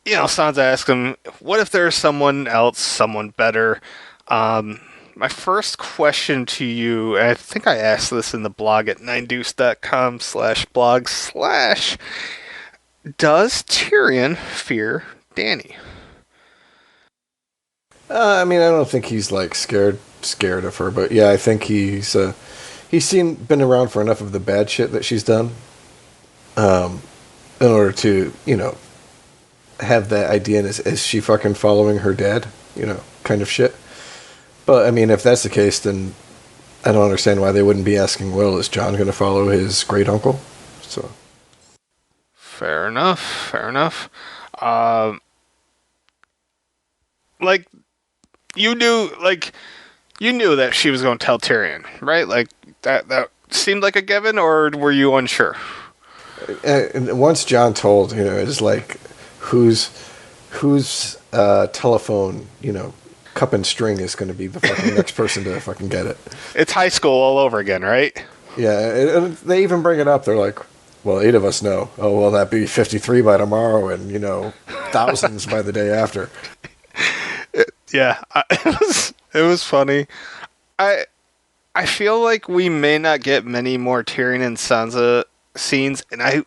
Sansa asks him, what if there's someone else, someone better? My first question to you, and I think I asked this in the blog at 9deuce.com/blog/, does Tyrion fear Dany?
I mean, I don't think he's like scared of her, but yeah, I think he's been around for enough of the bad shit that she's done, in order to have that idea. And is she fucking following her dad? Kind of shit. But, I mean, if that's the case, then I don't understand why they wouldn't be asking, well, is Jon going to follow his great-uncle? So.
Fair enough. You knew that she was going to tell Tyrion, right? Like, that seemed like a given, or were you unsure?
And once Jon told, it's like, whose telephone, cup and string is going to be the fucking next person to fucking get it.
It's high school all over again, right?
Yeah, and they even bring it up. They're like, well, 8 of us know. Oh, well, that'd be 53 by tomorrow and, thousands by the day after.
It was funny. I feel like we may not get many more Tyrion and Sansa scenes, and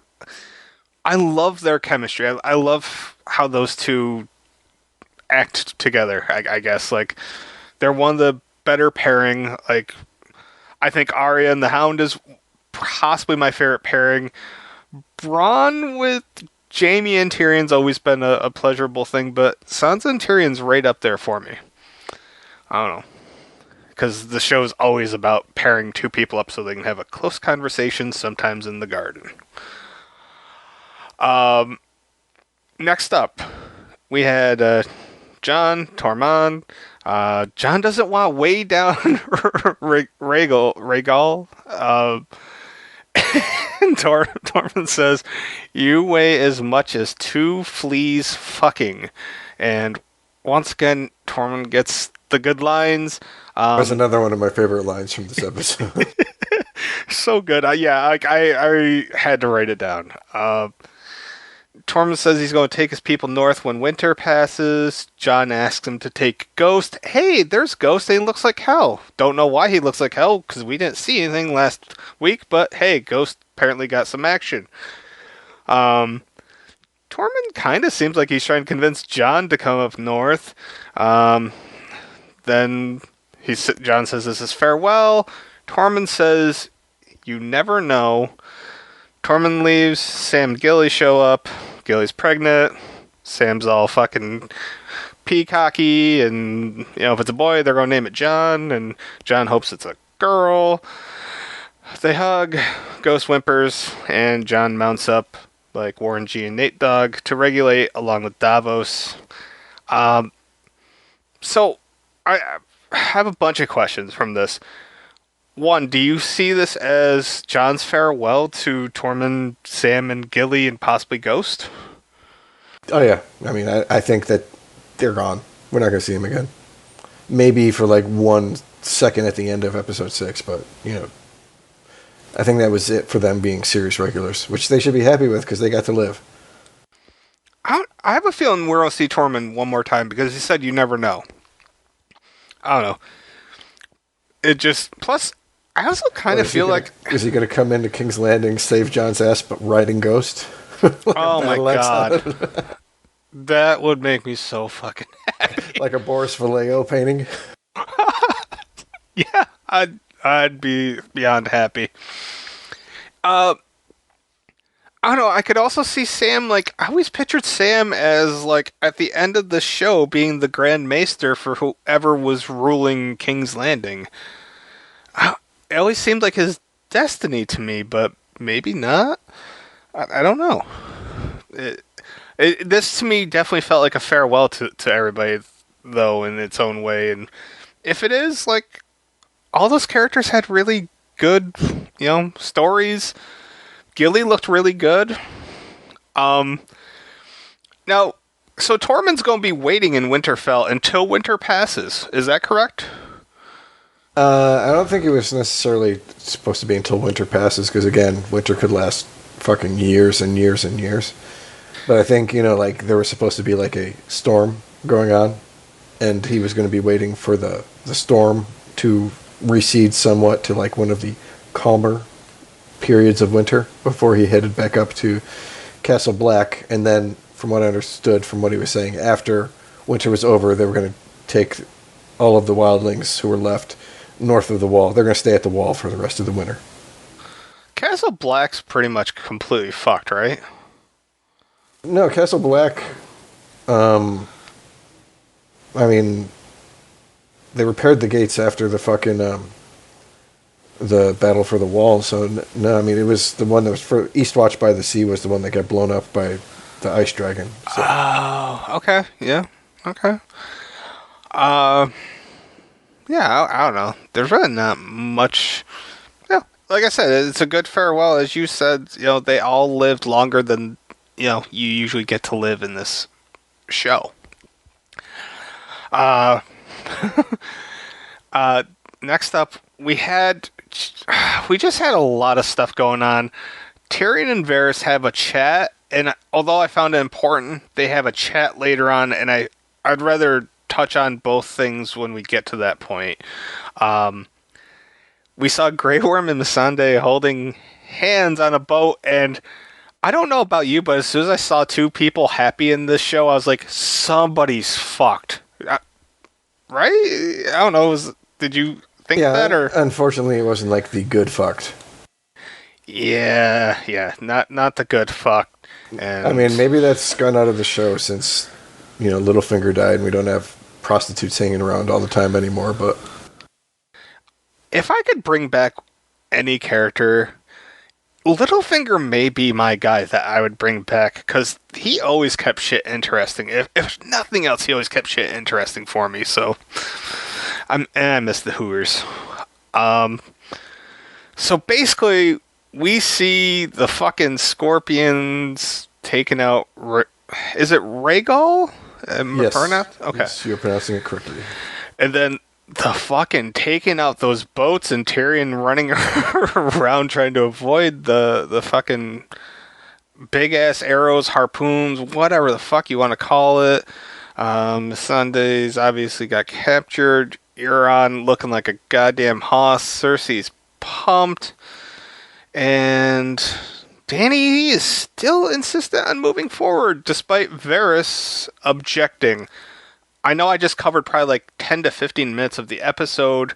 I love their chemistry. I love how those two act together, I guess. Like, they're one of the better pairing. Like, I think Arya and the Hound is possibly my favorite pairing. Bronn with Jaime and Tyrion's always been a pleasurable thing, but Sansa and Tyrion's right up there for me. I don't know. Because the show's always about pairing two people up so they can have a close conversation, sometimes in the garden. Next up, we had Jon, Tormund. Jon doesn't want way down Rhaegal. And Tormund says, you weigh as much as 2 fleas fucking. And once again, Tormund gets the good lines.
That's another one of my favorite lines from this episode.
So good. I had to write it down. Tormund says he's going to take his people north when winter passes. Jon asks him to take Ghost. Hey, there's Ghost, and he looks like hell. Don't know why he looks like hell, because we didn't see anything last week, but hey, Ghost apparently got some action. Tormund kind of seems like he's trying to convince Jon to come up north. Then Jon says this is farewell. Tormund says, you never know. Tormund leaves. Sam and Gilly show up. Gilly's pregnant. Sam's all fucking peacocky, and if it's a boy, they're gonna name it Jon, and Jon hopes it's a girl. They hug, Ghost whimpers, and Jon mounts up like Warren G and Nate Dogg to regulate along with Davos. So I have a bunch of questions from this. One, do you see this as Jon's farewell to Tormund, Sam, and Gilly, and possibly Ghost?
Oh yeah, I mean, I think that they're gone. We're not going to see them again. Maybe for like 1 second at the end of episode 6, but I think that was it for them being series regulars, which they should be happy with because they got to live.
I have a feeling we're going to see Tormund one more time because he said you never know. I don't know. It just... Plus, I also kind of feel like...
Is he going to come into King's Landing, save Jon's ass, but riding Ghost?
Oh my god. That would make me so fucking happy.
Like a Boris Vallejo painting?
Yeah, I'd be beyond happy. I don't know, I could also see Sam, like, I always pictured Sam as, like, at the end of the show being the Grand Maester for whoever was ruling King's Landing. It always seemed like his destiny to me, but maybe not. I don't know. This to me definitely felt like a farewell to everybody, though, in its own way. And if it is, like, all those characters had really good, stories. Gilly looked really good. Now, so Tormund's going to be waiting in Winterfell until winter passes. Is that correct?
I don't think it was necessarily supposed to be until winter passes, because, again, winter could last fucking years and years and years. But I think, like, there was supposed to be, like, a storm going on, and he was going to be waiting for the storm to recede somewhat to, like, one of the calmer periods of winter before he headed back up to Castle Black. And then, from what I understood from what he was saying, after winter was over, they were going to take all of the wildlings who were left north of the wall. They're going to stay at the wall for the rest of the winter.
Castle Black's pretty much completely fucked, right?
No, Castle Black, I mean, they repaired the gates after the fucking, the battle for the wall, so no, I mean, it was the one that was for Eastwatch by the Sea was the one that got blown up by the ice dragon. So.
Oh, okay, yeah, okay. Yeah, I don't know. There's really not much. Yeah, like I said, it's a good farewell. As you said, they all lived longer than you usually get to live in this show. Next up, we just had a lot of stuff going on. Tyrion and Varys have a chat, and although I found it important, they have a chat later on, and I'd rather touch on both things when we get to that point. We saw Grey Worm and Missandei holding hands on a boat, and I don't know about you, but as soon as I saw two people happy in this show, I was like, somebody's fucked. Right? I don't know. Did you think that? Or
unfortunately, it wasn't like the good fucked.
Yeah, not the good fuck. And
I mean, maybe that's gone out of the show since Littlefinger died, and we don't have prostitutes hanging around all the time anymore. But
if I could bring back any character, Littlefinger may be my guy that I would bring back, because he always kept shit interesting. If nothing else, he always kept shit interesting for me. So I miss the Hoovers. So basically, we see the fucking Scorpions taking out. Is it Rhaegal?
Yes.
Okay.
Yes, you're pronouncing it correctly.
And then the fucking taking out those boats and Tyrion running around trying to avoid the fucking big ass arrows, harpoons, whatever the fuck you want to call it. Missandei's obviously got captured. Euron looking like a goddamn hoss. Cersei's pumped. And Dany is still insistent on moving forward despite Varys objecting. I know I just covered probably like 10 to 15 minutes of the episode.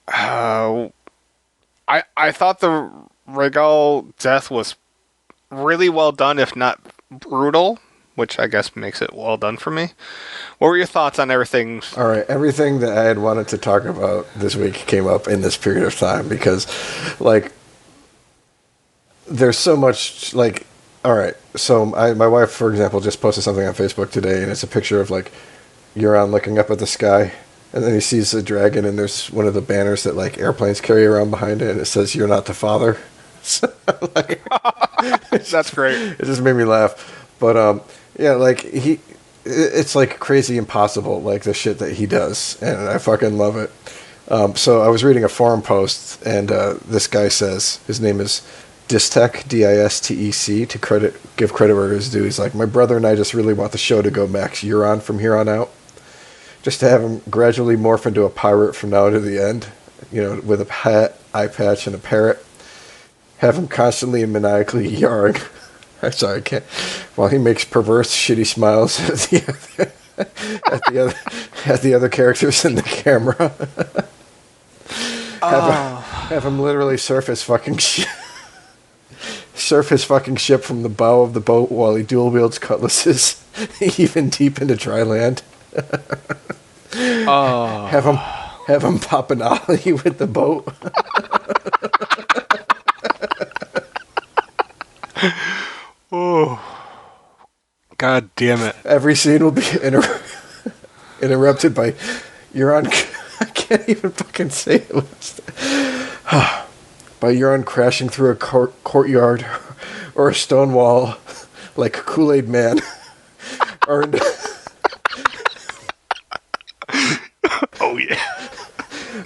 I thought the Rhaegal death was really well done, if not brutal, which I guess makes it well done for me. What were your thoughts on everything?
All right, everything that I had wanted to talk about this week came up in this period of time because, like, there's so much, like, all right, so my wife, for example, just posted something on Facebook today, and it's a picture of, like, Euron looking up at the sky, and then he sees the dragon, and there's one of the banners that, like, airplanes carry around behind it, and it says, "You're not the father." So, like,
That's great.
it just made me laugh. But, yeah, like, it's, like, crazy impossible, like, the shit that he does, and I fucking love it. So I was reading a forum post, and this guy says, his name is Distec, Distec, to give credit where it's due. He's like, "My brother and I just really want the show to go Max Euron from here on out. Just to have him gradually morph into a pirate from now to the end, you know, with a hat, eye patch, and a parrot. Have him constantly and maniacally yarring." I'm sorry, I can't. While he makes perverse, shitty smiles at the other characters in the camera. Have him literally surf his fucking ship from the bow of the boat while he dual wields cutlasses, even deep into dry land. Have him pop an ollie with the boat.
Oh, God damn it!
Every scene will be interrupted by Euron. I can't even fucking say it. By Euron crashing through a courtyard or a stone wall like a Kool-Aid man. Or
Oh yeah.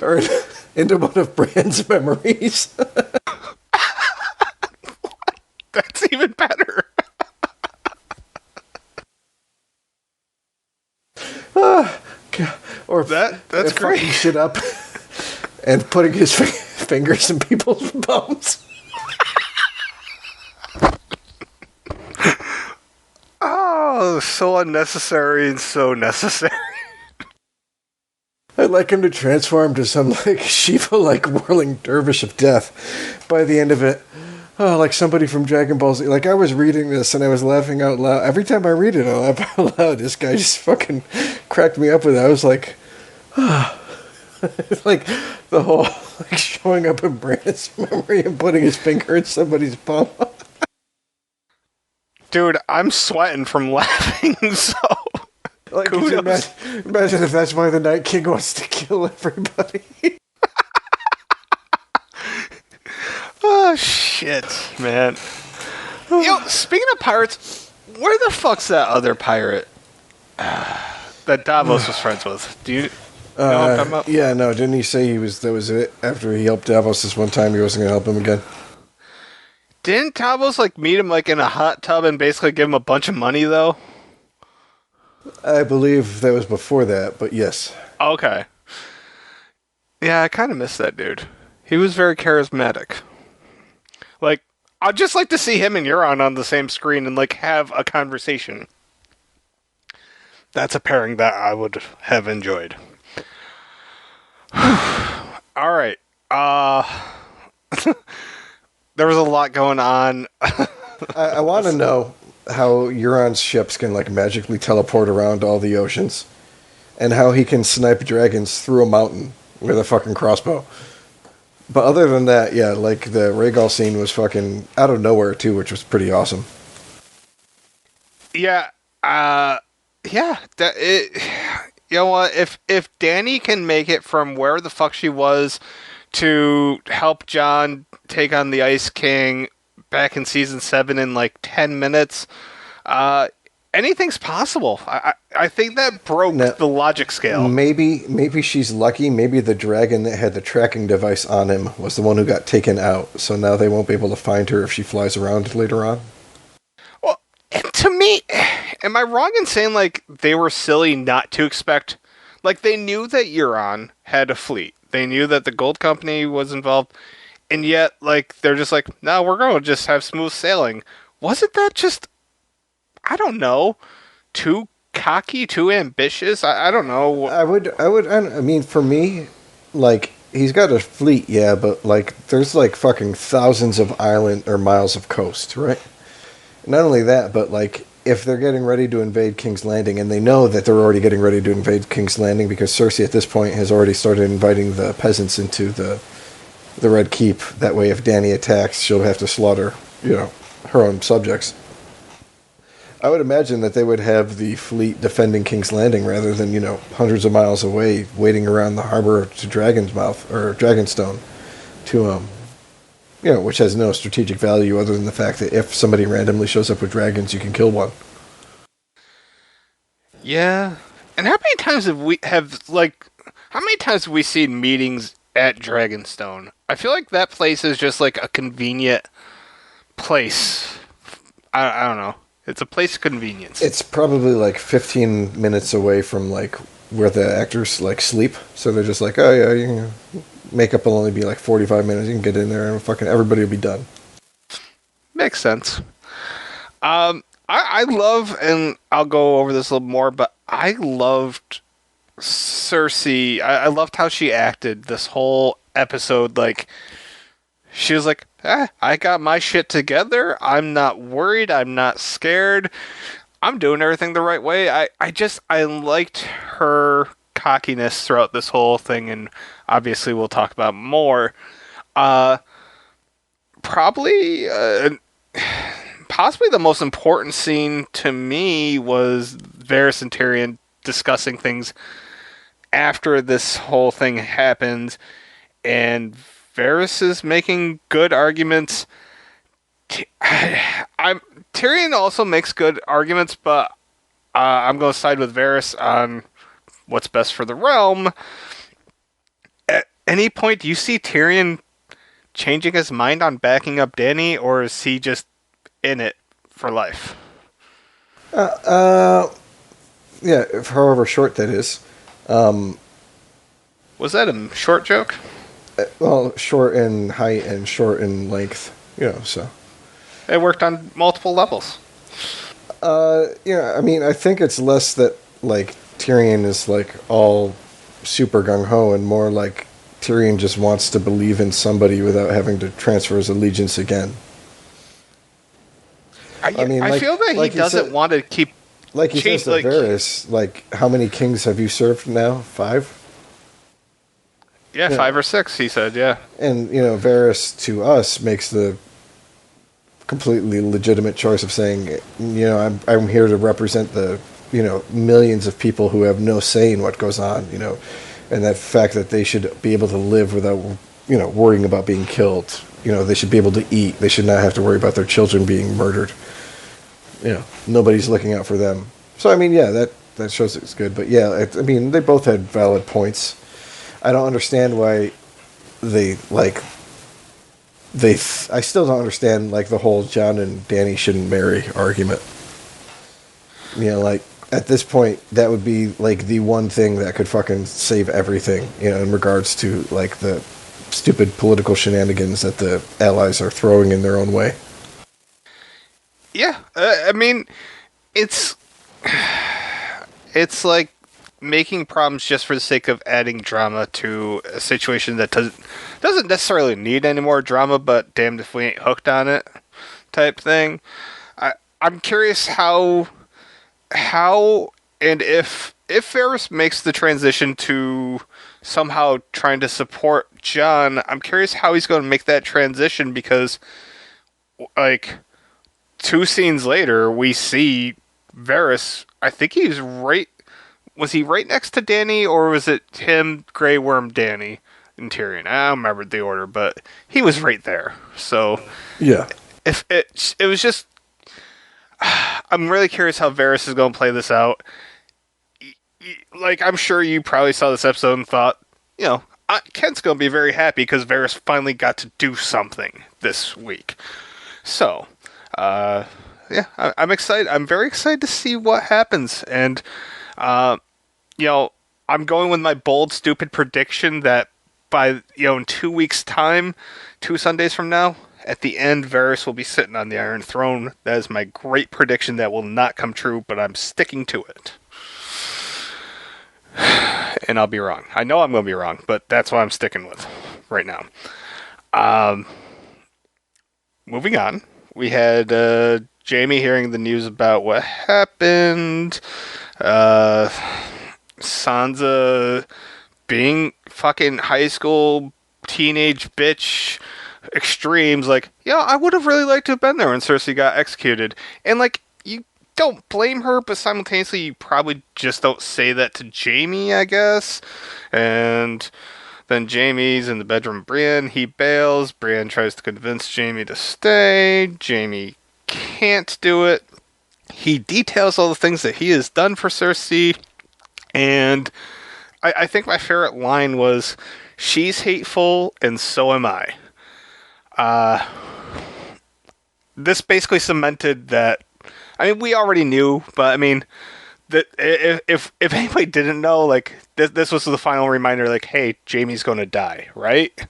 Or into one of Bran's memories.
That's even better.
Or
that's great.
Fucking shit up and putting his fingers in people's bums.
Oh, so unnecessary and so necessary.
I'd like him to transform to some, like, Shiva-like whirling dervish of death by the end of it. Oh, like somebody from Dragon Ball Z. Like, I was reading this and I was laughing out loud. Every time I read it, I laugh out loud. This guy just fucking cracked me up with it. I was like, like, the whole, like, showing up in Brandon's memory and putting his finger in somebody's bum.
Dude, I'm sweating from laughing, so...
Like, could you imagine if that's why the Night King wants to kill everybody?
Oh, shit, man. Yo, speaking of pirates, where the fuck's that other pirate that Davos was friends with? Do you know what I'm talking about?
Yeah, no, didn't he say that was it? After he helped Davos this one time, he wasn't going to help him again?
Didn't Davos, like, meet him, like, in a hot tub and basically give him a bunch of money, though?
I believe that was before that, but yes.
Okay. Yeah, I kind of miss that dude. He was very charismatic. Like, I'd just like to see him and Euron on the same screen and, like, have a conversation. That's a pairing that I would have enjoyed. Alright. There was a lot going on.
I want to know how Euron's ships can, like, magically teleport around all the oceans, and how he can snipe dragons through a mountain with a fucking crossbow. But other than that, yeah, like, the Rhaegal scene was fucking out of nowhere too, which was pretty awesome.
Yeah, you know what? If Dany can make it from where the fuck she was to help Jon take on the Ice King back in season 7 in like 10 minutes, anything's possible. I think that broke the logic scale.
Maybe she's lucky. Maybe the dragon that had the tracking device on him was the one who got taken out. So now they won't be able to find her if she flies around later on.
Well, to me, am I wrong in saying, like, they were silly not to expect... Like, they knew that Euron had a fleet. They knew that the Gold Company was involved. And yet, like, they're just like, no, we're going to just have smooth sailing. Wasn't that just, I don't know, too cocky, too ambitious? I don't know.
I mean, for me, like, he's got a fleet, yeah, but, like, there's, like, fucking thousands of island or miles of coast, right? Not only that, but, like, if they're getting ready to invade King's Landing, and they know that they're already getting ready to invade King's Landing because Cersei at this point has already started inviting the peasants into the Red Keep. That way, if Dany attacks, she'll have to slaughter her own subjects. I would imagine that they would have the fleet defending King's Landing rather than, hundreds of miles away, waiting around the harbor to Dragon's Mouth or Dragonstone, to which has no strategic value other than the fact that if somebody randomly shows up with dragons, you can kill one.
Yeah. And how many times have we seen meetings at Dragonstone? I feel like that place is just like a convenient place. I don't know. It's a place of convenience.
It's probably like 15 minutes away from like where the actors like sleep, so they're just like, oh yeah, makeup will only be like 45 minutes. You can get in there and fucking everybody will be done.
Makes sense. I love, and I'll go over this a little more, but I loved Cersei. I loved how she acted this whole episode. Like, she was like, I got my shit together. I'm not worried. I'm not scared. I'm doing everything the right way. I liked her cockiness throughout this whole thing, and obviously we'll talk about more. Probably, possibly the most important scene to me was Varys and Tyrion discussing things after this whole thing happened, and Varys is making good arguments. Tyrion also makes good arguments, but I'm going to side with Varys on what's best for the realm. At any point, do you see Tyrion changing his mind on backing up Dany, or is he just in it for life?
Yeah, however short that is.
Was that a short joke?
Well, short in height and short in length, so.
It worked on multiple levels.
I mean, I think it's less that, like, Tyrion is, like, all super gung-ho and more like Tyrion just wants to believe in somebody without having to transfer his allegiance again.
I feel that he doesn't want to keep...
Like he says to Varys, like, how many kings have you served now? 5?
Yeah, 5 or 6, he said, yeah.
And, Varys, to us, makes the completely legitimate choice of saying, I'm here to represent the, millions of people who have no say in what goes on, and that fact that they should be able to live without, worrying about being killed. They should be able to eat. They should not have to worry about their children being murdered. Nobody's looking out for them. So, I mean, yeah, that shows it's good. But, yeah, they both had valid points. I don't understand why I still don't understand, like, the whole Jon and Dany shouldn't marry argument. At this point, that would be, like, the one thing that could fucking save everything, in regards to, like, the stupid political shenanigans that the allies are throwing in their own way.
Yeah, it's like making problems just for the sake of adding drama to a situation that doesn't necessarily need any more drama, but damned if we ain't hooked on it type thing. I'm curious how and if Varys makes the transition to somehow trying to support Jon, I'm curious how he's going to make that transition, because, like, 2 scenes later, we see Varys, I think he's right... Was he right next to Dany, or was it him, Grey Worm, Dany, and Tyrion? I don't remember the order, but he was right there. So,
yeah.
If it was just... I'm really curious how Varys is going to play this out. Like, I'm sure you probably saw this episode and thought, Kent's going to be very happy because Varys finally got to do something this week. So, yeah, I'm excited. I'm very excited to see what happens. And, I'm going with my bold, stupid prediction that by, in 2 weeks' time, 2 Sundays from now, at the end, Varys will be sitting on the Iron Throne. That is my great prediction that will not come true, but I'm sticking to it. And I'll be wrong. I know I'm going to be wrong, but that's what I'm sticking with right now. Moving on. We had Jaime hearing the news about what happened. Sansa being fucking high school teenage bitch. extremes, like, yeah, I would have really liked to have been there when Cersei got executed. And, like, you don't blame her, but simultaneously, you probably just don't say that to Jaime, I guess. And then Jaime's in the bedroom with Brienne. He bails. Brienne tries to convince Jaime to stay. Jaime can't do it. He details all the things that he has done for Cersei. And I think my favorite line was, she's hateful and so am I. This basically cemented that. I mean, we already knew, but I mean, that if anybody didn't know, like this was the final reminder, like, hey, Jaime's going to die, right?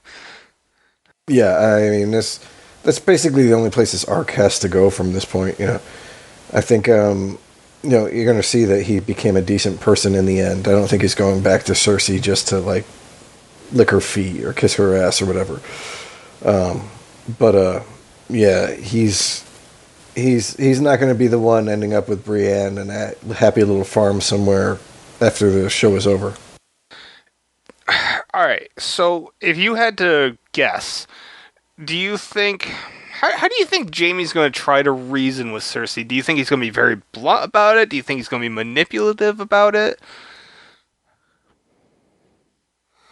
Yeah, I mean, that's basically the only place this arc has to go from this point. I think you're going to see that he became a decent person in the end. I don't think he's going back to Cersei just to like lick her feet or kiss her ass or whatever. But yeah, he's not going to be the one ending up with Brienne and that happy little farm somewhere after the show is over.
All right. So, if you had to guess, do you think? How do you think Jaime's going to try to reason with Cersei? Do you think he's going to be very blunt about it? Do you think he's going to be manipulative about it?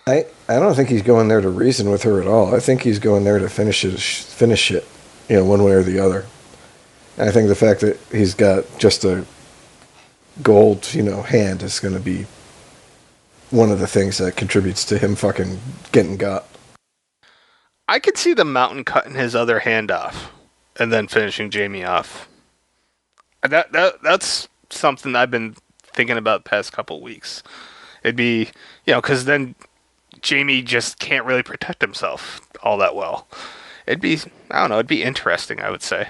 I don't think he's going there to reason with her at all. I think he's going there to finish it, one way or the other. And I think the fact that he's got just a gold, hand is going to be one of the things that contributes to him fucking getting got.
I could see the Mountain cutting his other hand off and then finishing Jaime off. That's something I've been thinking about the past couple weeks. It'd be, because then Jaime just can't really protect himself all that well. It'd be, I don't know, it'd be interesting, I would say.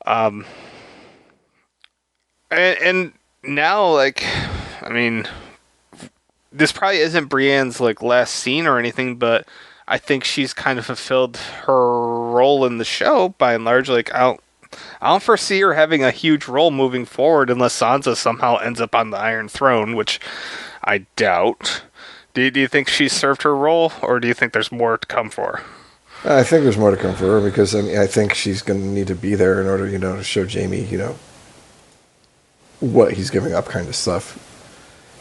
And now, like, I mean, this probably isn't Brienne's like last scene or anything, but I think she's kind of fulfilled her role in the show by and large. Like, I don't foresee her having a huge role moving forward unless Sansa somehow ends up on the Iron Throne, which I doubt. Do you think she's served her role, or do you think there's more to come for her?
I think there's more to come for her because I think she's going to need to be there in order, to show Jaime, what he's giving up, kind of stuff.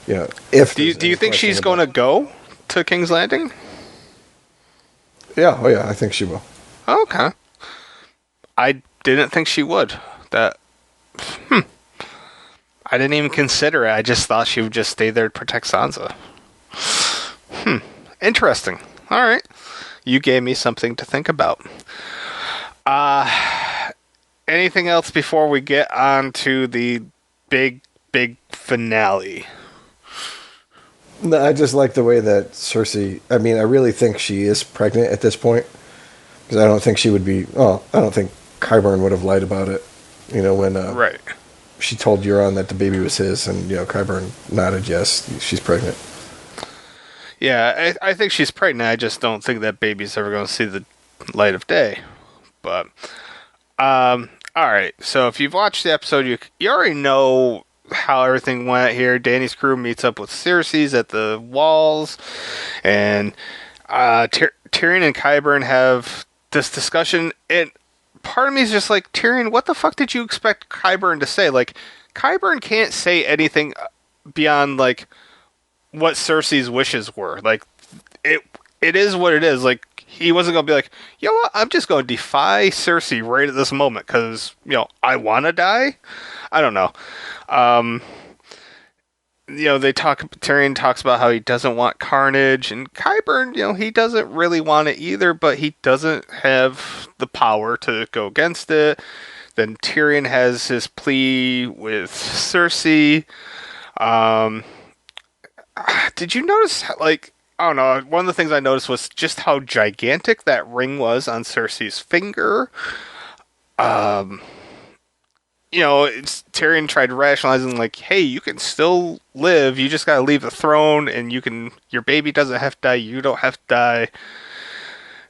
If
do you think she's going to go to King's Landing?
Yeah, oh yeah, I think she will.
Okay, I didn't think she would. I didn't even consider it. I just thought she would just stay there to protect Sansa. Interesting. All right. You gave me something to think about. Anything else before we get on to the big finale?
No, I just like the way that Cersei... I mean, I really think she is pregnant at this point. Because I don't think she would be... Oh, I don't think Qyburn would have lied about it. When
right.
She told Euron that the baby was his, and, Qyburn nodded yes, she's pregnant.
Yeah, I think she's pregnant. I just don't think that baby's ever going to see the light of day. But, all right. So if you've watched the episode, you already know how everything went here. Dany's crew meets up with Cersei's at the walls, and Tyrion and Qyburn have this discussion. And part of me is just like, Tyrion, what the fuck did you expect Qyburn to say? Like, Qyburn can't say anything beyond like what Cersei's wishes were. Like, it is what it is. Like, he wasn't going to be like, you know what, I'm just going to defy Cersei right at this moment because, I want to die? I don't know. Tyrion talks about how he doesn't want carnage, and Qyburn, he doesn't really want it either, but he doesn't have the power to go against it. Then Tyrion has his plea with Cersei. Did you notice, like, I don't know, one of the things I noticed was just how gigantic that ring was on Cersei's finger. Tyrion tried rationalizing, like, hey, you can still live, you just gotta leave the throne, and your baby doesn't have to die, you don't have to die.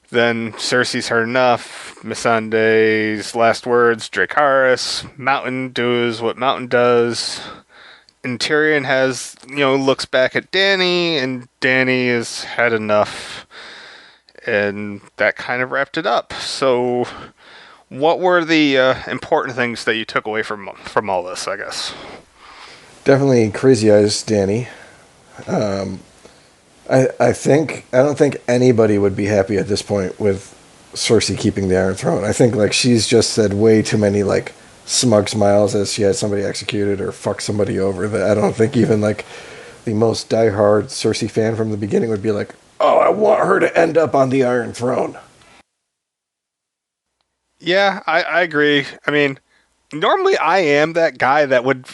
Then Cersei's heard enough. Missandei's last words, Dracarys, Mountain does what Mountain does. And Tyrion looks back at Dany, and Dany has had enough. and that kind of wrapped it up. So, what were the important things that you took away from all this? I guess.
Definitely Crazy Eyes Dany. I don't think anybody would be happy at this point with Cersei keeping the Iron Throne. I think like she's just said way too many like smug smiles as she had somebody executed or fucked somebody over that I don't think even like the most diehard Cersei fan from the beginning would be like, oh, I want her to end up on the Iron Throne.
Yeah, I agree. I mean, normally I am that guy that would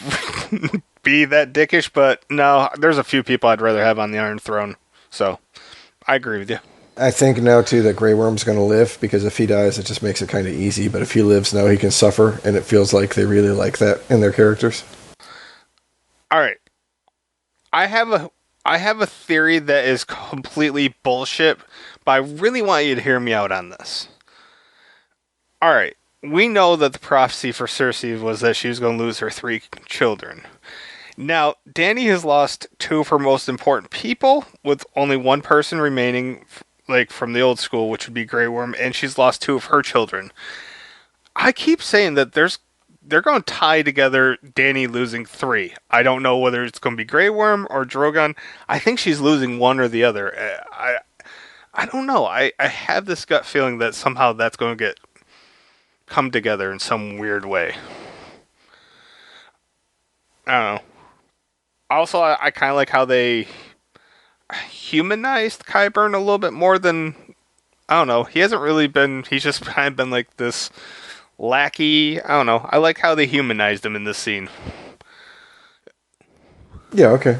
be that dickish, but no, there's a few people I'd rather have on the Iron Throne. So, I agree with you.
I think now too that Grey Worm's going to live because if he dies, it just makes it kind of easy. But if he lives now, he can suffer, and it feels like they really like that in their characters.
All right, I have a theory that is completely bullshit, but I really want you to hear me out on this. All right, we know that the prophecy for Cersei was that she was going to lose her 3 children. Now, Dany has lost 2 of her most important people, with only one person remaining, like from the old school, which would be Grey Worm, and she's lost 2 of her children. I keep saying that they're going to tie together Dany losing 3. I don't know whether it's going to be Grey Worm or Drogon. I think she's losing one or the other. I don't know. I have this gut feeling that somehow that's going to come together in some weird way. I don't know. Also, I kind of like how they humanized Qyburn a little bit more than, I don't know. He hasn't really been. He's just kind of been like this lackey. I don't know. I like how they humanized him in this scene.
Yeah, okay.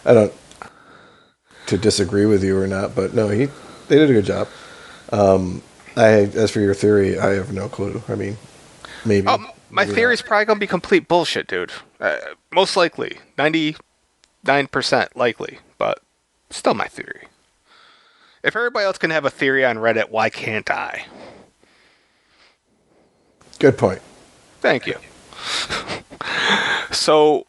I don't to disagree with you or not, but no, they did a good job. As for your theory, I have no clue. I mean, maybe.
My theory is probably going to be complete bullshit, dude. Most likely. 99% likely. But still my theory. If everybody else can have a theory on Reddit, why can't I?
Good point.
Thank you. So,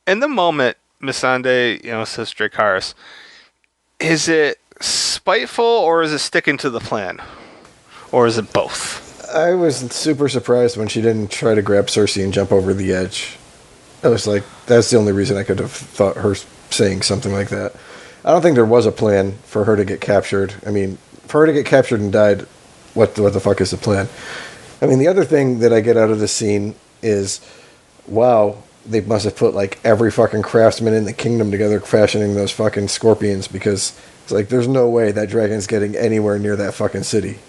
in the moment, Missandei, says Dracarys, is it spiteful or is it sticking to the plan? Or is it both?
I was super surprised when she didn't try to grab Cersei and jump over the edge. I was like, that's the only reason I could have thought her saying something like that. I don't think there was a plan for her to get captured. I mean, for her to get captured and died, what the fuck is the plan? I mean, the other thing that I get out of this scene is, wow, they must have put like every fucking craftsman in the kingdom together fashioning those fucking scorpions because it's like there's no way that dragon's getting anywhere near that fucking city.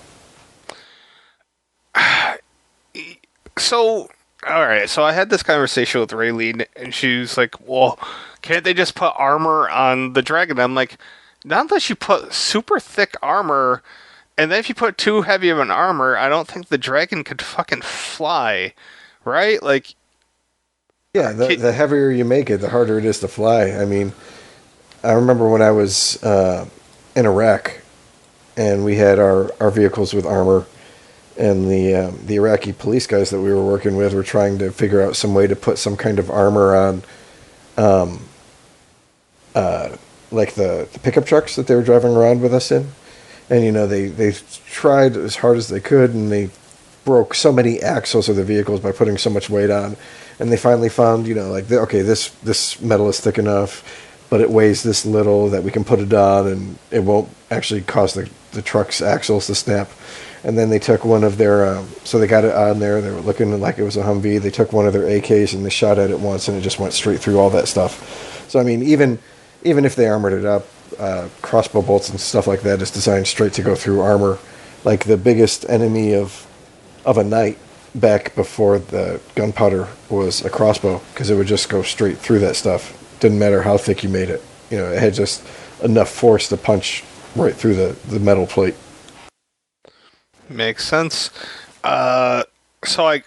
So, alright, so I had this conversation with Raylene, and she was like, well, can't they just put armor on the dragon? I'm like, not unless you put super thick armor, and then if you put too heavy of an armor, I don't think the dragon could fucking fly, right? Like,
yeah, the heavier you make it, the harder it is to fly. I mean, I remember when I was in Iraq, and we had our vehicles with armor, and the Iraqi police guys that we were working with were trying to figure out some way to put some kind of armor on, like the pickup trucks that they were driving around with us in. And, they tried as hard as they could, and they broke so many axles of the vehicles by putting so much weight on. And they finally found, okay, this metal is thick enough, but it weighs this little that we can put it on, and it won't actually cause the truck's axles to snap. And then they took one of their, so they got it on there. They were looking like it was a Humvee. They took one of their AKs and they shot at it once, and it just went straight through all that stuff. So I mean, even if they armored it up, crossbow bolts and stuff like that is designed straight to go through armor. Like the biggest enemy of a knight back before the gunpowder was a crossbow, because it would just go straight through that stuff. Didn't matter how thick you made it. It had just enough force to punch right through the metal plate.
Makes sense. So,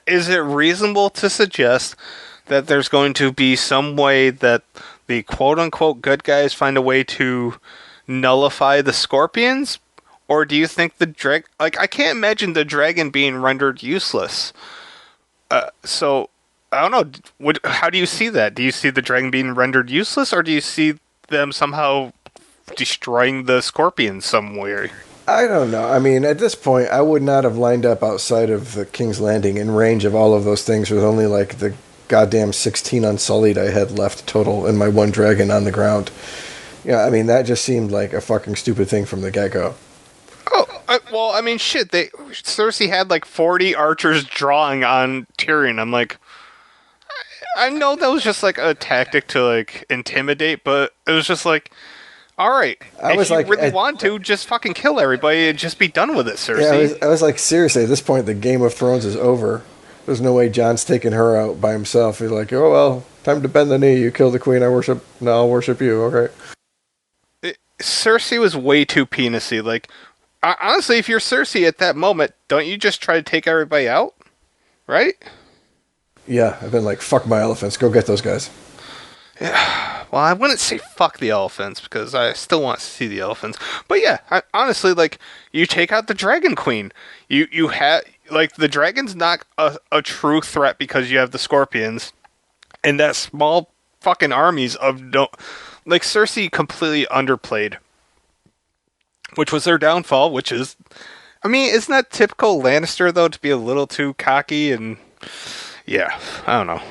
is it reasonable to suggest that there's going to be some way that the quote-unquote good guys find a way to nullify the scorpions? Or do you think the I can't imagine the dragon being rendered useless. So, I don't know. How do you see that? Do you see the dragon being rendered useless, or do you see them somehow destroying the scorpion somewhere?
I don't know. I mean, at this point, I would not have lined up outside of the King's Landing in range of all of those things with only like the goddamn 16 Unsullied I had left total and my one dragon on the ground. Yeah, I mean, that just seemed like a fucking stupid thing from the get-go.
Oh, well, I mean, shit. Cersei had like 40 archers drawing on Tyrion. I'm like, I know that was just like a tactic to like intimidate, but it was just like, all right, if you really want to, just fucking kill everybody and just be done with it, Cersei.
Yeah, I was like, seriously, at this point, the Game of Thrones is over. There's no way Jon's taking her out by himself. He's like, oh, well, time to bend the knee. You kill the queen, I'll worship you, okay?
Cersei was way too penisy. Like, honestly, if you're Cersei at that moment, don't you just try to take everybody out? Right?
Yeah, I've been like, fuck my elephants. Go get those guys.
Yeah. Well, I wouldn't say fuck the elephants because I still want to see the elephants. But yeah, honestly, like, you take out the Dragon Queen. You have, like, the dragon's not a true threat because you have the scorpions. And that small fucking armies of no... Like, Cersei completely underplayed. Which was their downfall, which is... I mean, isn't that typical Lannister, though, to be a little too cocky and... Yeah, I don't know.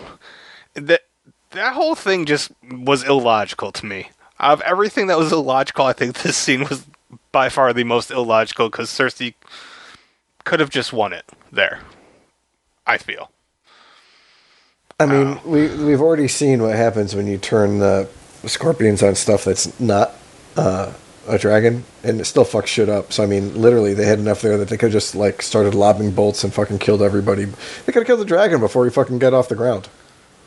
That whole thing just was illogical to me. Out of everything that was illogical, I think this scene was by far the most illogical because Cersei could have just won it there. I feel.
I mean, we've already seen what happens when you turn the scorpions on stuff that's not a dragon, and it still fucks shit up. So I mean, literally, they had enough there that they could just like started lobbing bolts and fucking killed everybody. They could have killed the dragon before he fucking got off the ground.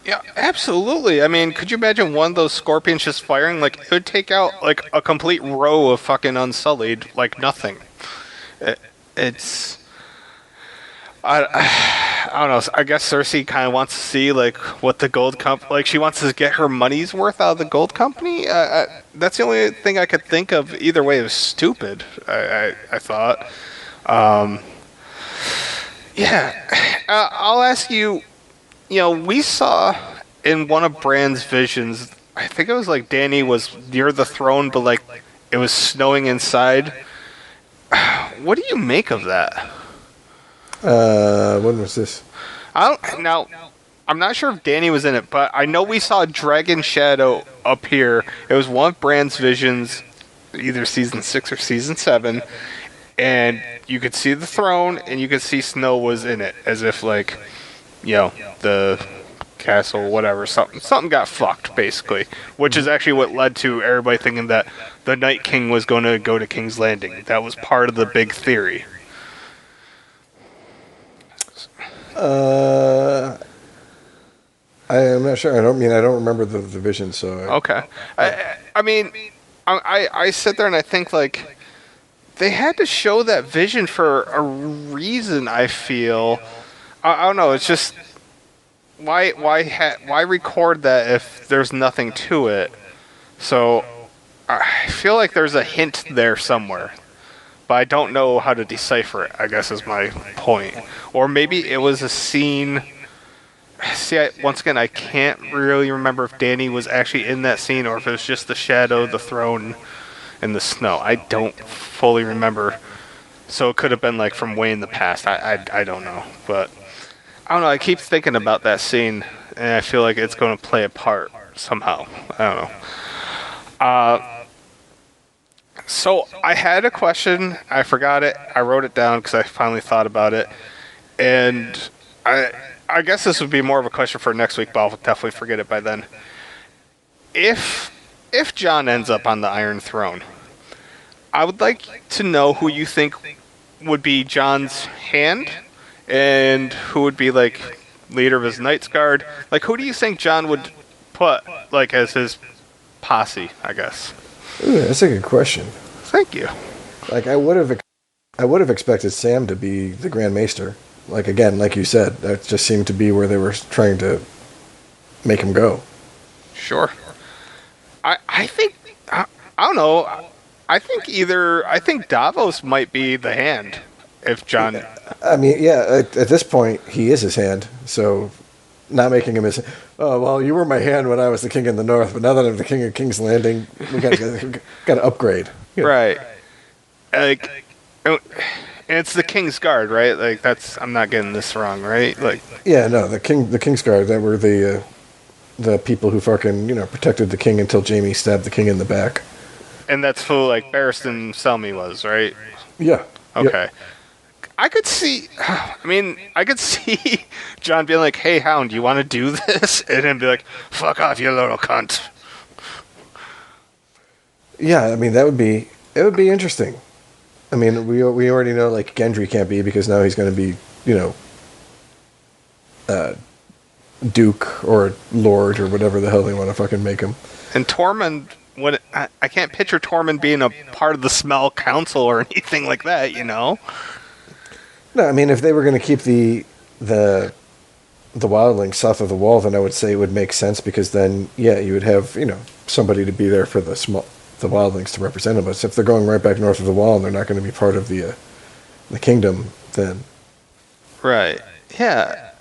Yeah, absolutely. I mean, could you imagine one of those scorpions just firing? Like, it would take out, like, a complete row of fucking Unsullied, like nothing. It's... I don't know. I guess Cersei kind of wants to see, like, what the gold company... Like, she wants to get her money's worth out of the gold company? That's the only thing I could think of. Either way, it was stupid, I thought. Yeah. I'll ask you... You know, we saw in one of Bran's visions, I think it was like Dany was near the throne, but like it was snowing inside. What do you make of that?
When was this?
Now, I'm not sure if Dany was in it, but I know we saw a dragon shadow appear. It was one of Bran's visions, either season 6 or season 7, and you could see the throne and you could see snow was in it, as if like... You know, the castle, whatever, something got fucked, basically. Which is actually what led to everybody thinking that the Night King was going to go to King's Landing. That was part of the big theory.
I'm not sure. I don't remember the vision, so...
Okay. I mean, I sit there and I think, like, they had to show that vision for a reason, I feel... I don't know. It's just why record that if there's nothing to it? So I feel like there's a hint there somewhere, but I don't know how to decipher it. I guess is my point. Or maybe it was a scene. See, once again, I can't really remember if Dany was actually in that scene or if it was just the shadow, the throne, and the snow. I don't fully remember. So it could have been like from way in the past. I don't know, but. I don't know, I keep thinking about that scene, and I feel like it's going to play a part somehow. I don't know. So, I had a question, I forgot it, I wrote it down because I finally thought about it, and I guess this would be more of a question for next week, but I'll definitely forget it by then. If Jon ends up on the Iron Throne, I would like to know who you think would be Jon's hand, and who would be, like, leader of his Knights Guard. Like, who do you think Jon would put, like, as his posse, I guess?
Ooh, that's a good question.
Thank you.
Like, I would have expected Sam to be the Grand Maester. Like, again, like you said, that just seemed to be where they were trying to make him go.
Sure. I think... I don't know. I think Davos might be the hand. If Jon...
I mean, yeah, at this point, he is his hand, so not making him as, oh, well, you were my hand when I was the king in the north, but now that I'm the king of King's Landing, we got to upgrade. You know.
Right. Like, and it's the King's Guard, right? Like, I'm not getting this wrong, right? Like,
Yeah, no, the King's Guard, that were the people who fucking, protected the king until Jaime stabbed the king in the back.
and that's who, like, Barristan Selmy was, right?
Yeah.
Okay.
Yep.
I could see John being like, hey, Hound, you want to do this? And him be like, fuck off, you little cunt.
Yeah, I mean, it would be interesting. I mean, we already know, like, Gendry can't be because now he's going to be, Duke or Lord or whatever the hell they want to fucking make him.
And Tormund, I can't picture Tormund being a part of the Smell Council or anything like that,
No, I mean, if they were going to keep the wildlings south of the wall, then I would say it would make sense because then, yeah, you would have, somebody to be there for the wildlings to represent them. But if they're going right back north of the wall and they're not going to be part of the kingdom, then...
Right. Yeah.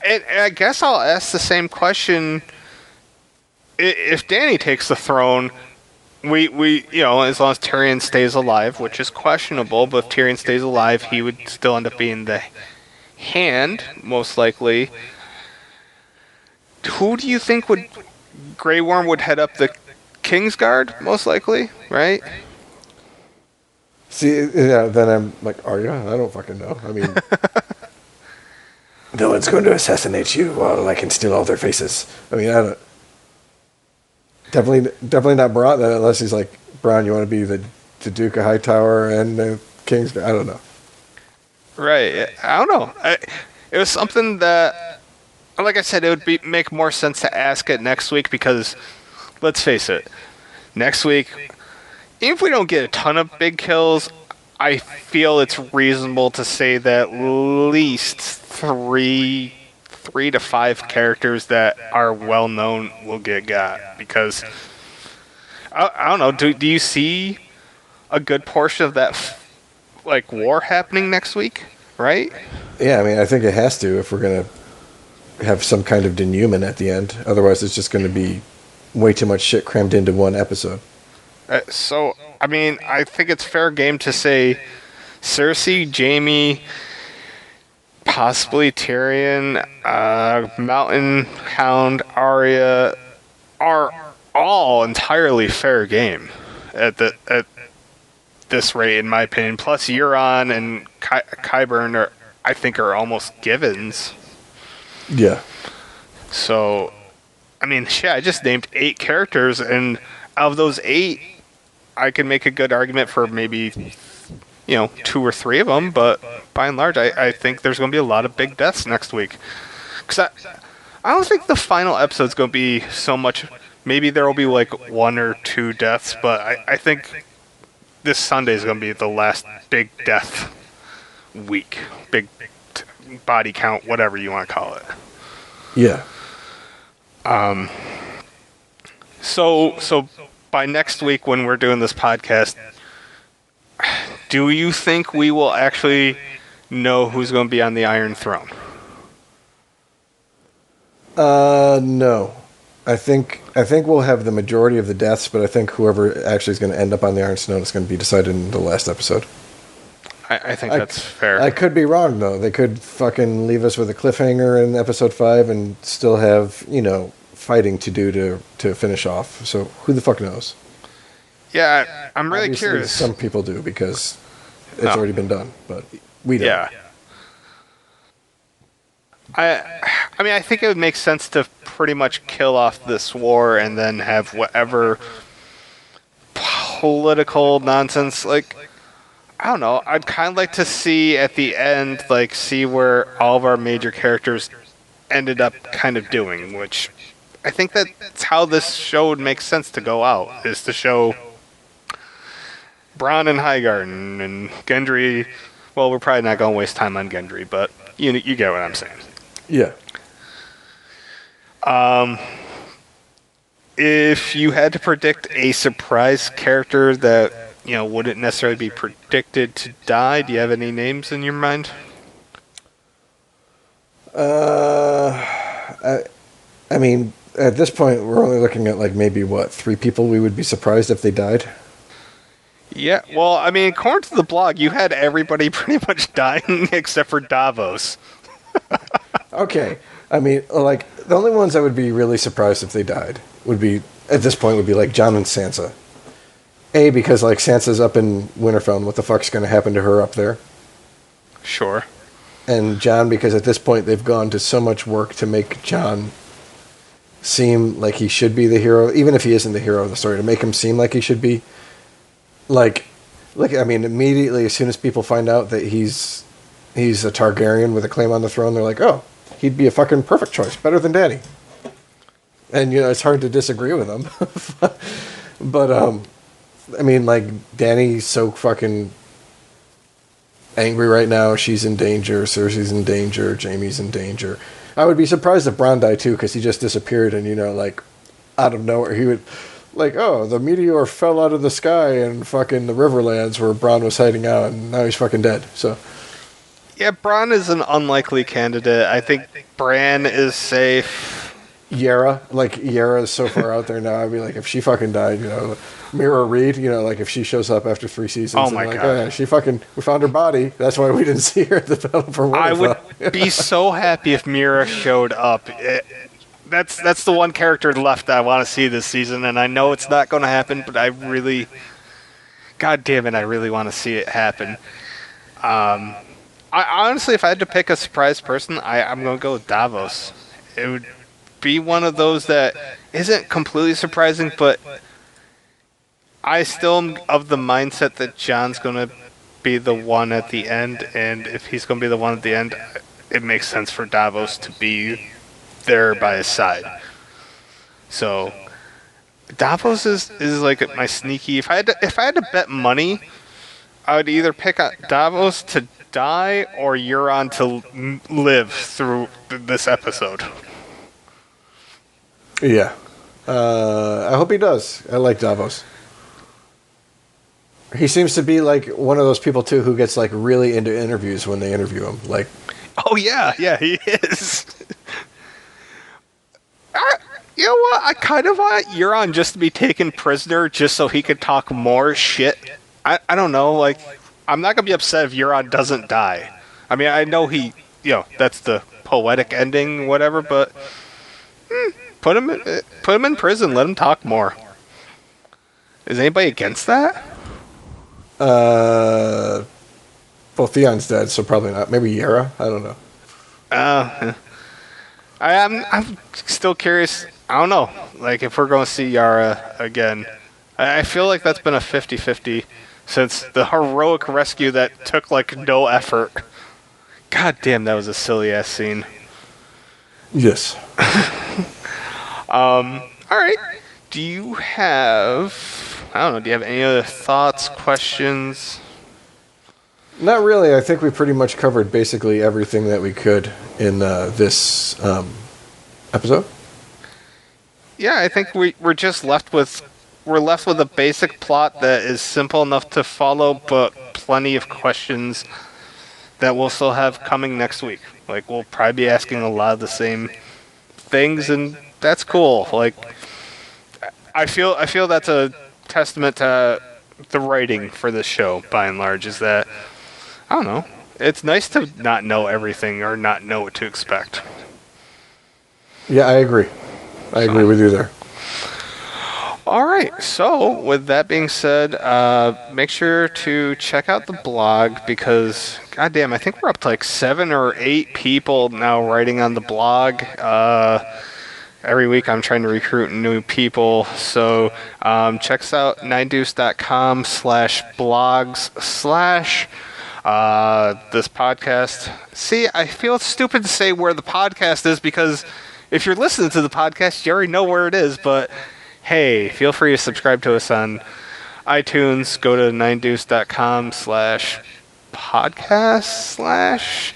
And I guess I'll ask the same question. If Dany takes the throne, we as long as Tyrion stays alive, which is questionable, but if Tyrion stays alive, he would still end up being the hand, most likely. Who do you think Grey Worm would head up the Kingsguard, most likely, right?
See, yeah, then I'm like, Arya? I don't fucking know. I mean... No one's going to assassinate you while I can steal all their faces. I mean, I don't... Definitely not Bronn, unless he's like, Bronn, you want to be the Duke of Hightower and the King's... I don't know.
Right. I don't know. It was something that, like I said, it would make more sense to ask it next week because, let's face it, next week, even if we don't get a ton of big kills, I feel it's reasonable to say that at least three to five characters that are well known will get got because I don't know. Do you see a good portion of that like war happening next week? Right?
Yeah, I mean, I think it has to if we're gonna have some kind of denouement at the end. Otherwise, it's just going to be way too much shit crammed into one episode.
So, I mean, I think it's fair game to say Cersei, Jaime, possibly Tyrion, Mountain Hound, Arya are all entirely fair game at this rate, in my opinion. Plus, Euron and Qyburn I think are almost givens.
Yeah.
So, I mean, shit, I just named 8 characters, and out of those 8, I can make a good argument for maybe, 2 or 3 of them, but by and large, I think there's going to be a lot of big deaths next week. Because I don't think the final episode's going to be so much. Maybe there will be like 1 or 2 deaths, but I think this Sunday is going to be the last big death week. Big body count, whatever you want to call it.
Yeah.
So by next week when we're doing this podcast, do you think we will actually know who's going to be on the Iron Throne?
No. I think we'll have the majority of the deaths, but I think whoever actually is going to end up on the Iron Throne is going to be decided in the last episode.
I think that's fair.
I could be wrong, though. They could fucking leave us with a cliffhanger in episode 5 and still have, fighting to do to finish off. So who the fuck knows?
Yeah, I'm really
Obviously,
curious.
Some people do because it's already been done, but we don't.
Yeah. I mean, I think it would make sense to pretty much kill off this war and then have whatever political nonsense, like, I don't know, I'd kind of like to see at the end, like, see where all of our major characters ended up kind of doing, which I think that's how this show would make sense to go out, is to show Bronn and Highgarden and Gendry. Well, we're probably not going to waste time on Gendry, but you get what I'm saying.
Yeah.
If you had to predict a surprise character that, wouldn't necessarily be predicted to die, do you have any names in your mind?
I mean, at this point, we're only looking at like maybe what 3 people we would be surprised if they died.
Yeah, well, I mean, according to the blog, you had everybody pretty much dying except for Davos.
Okay, I mean, like the only ones I would be really surprised if they died would be at this point would be like Jon and Sansa. A, because like Sansa's up in Winterfell, and what the fuck's going to happen to her up there?
Sure.
And Jon, because at this point they've gone to so much work to make Jon seem like he should be the hero, even if he isn't the hero of the story, to make him seem like he should be. Like, I mean, immediately as soon as people find out that he's a Targaryen with a claim on the throne, they're like, oh, he'd be a fucking perfect choice, better than Dany. And you know, it's hard to disagree with him. But I mean, like, Dany's so fucking angry right now. She's in danger. Cersei's in danger. Jaime's in danger. I would be surprised if Bronn died too, because he just disappeared, and you know, like, out of nowhere, he would, like, oh, the meteor fell out of the sky in fucking the Riverlands where Bronn was hiding out, and now he's fucking dead. So,
yeah, Bronn is an unlikely candidate. I think Bran is safe.
Yara is so far out there now. I'd be like, if she fucking died, you know, Mira Reed, you know, like if she shows up after 3 seasons,
Oh my
like,
God.
oh, yeah, we found her body. That's why we didn't see her at the Battle for Winterfell.
I would be so happy if Mira showed up. That's the one character left that I want to see this season, and I know it's not going to happen, but God damn it, I really want to see it happen. I honestly, if I had to pick a surprise person, I'm going to go with Davos. It would be one of those that isn't completely surprising, but I still am of the mindset that Jon's going to be the one at the end, and if he's going to be the one at the end, it makes sense for Davos to be there by his side. So Davos is like my sneaky. If I had to bet money, I would either pick Davos to die or Euron to live through this episode.
Yeah. I hope he does. I like Davos. He seems to be like one of those people too who gets like really into interviews when they interview him. Like,
oh yeah, he is. You know what? I kind of want Euron just to be taken prisoner just so he could talk more shit. I don't know. Like, I'm not gonna be upset if Euron doesn't die. I mean, I know that's the poetic ending, whatever. But put him in prison. Let him talk more. Is anybody against that?
Well, Theon's dead, so probably not. Maybe Yara. I don't know.
I'm still curious. I don't know. Like, if we're going to see Yara again, I feel like that's been a 50-50 since the heroic rescue that took like no effort. God damn, that was a silly ass scene.
Yes.
All right. Do you have? I don't know. Do you have any other thoughts, questions?
Not really. I think we pretty much covered basically everything that we could in this episode.
Yeah, I think we're just left with a basic plot that is simple enough to follow, but plenty of questions that we'll still have coming next week. Like, we'll probably be asking a lot of the same things, and that's cool. Like, I feel that's a testament to the writing for this show, by and large, is that, I don't know, it's nice to not know everything or not know what to expect.
Yeah, I agree. I agree with you there.
All right, so with that being said, make sure to check out the blog because, goddamn, I think we're up to like 7 or 8 people now writing on the blog. Every week I'm trying to recruit new people, so check us out, 9deuce.com/blogs/ this podcast. See, I feel stupid to say where the podcast is because if you're listening to the podcast, you already know where it is, but hey, feel free to subscribe to us on iTunes. Go to 9deuce.com/podcast/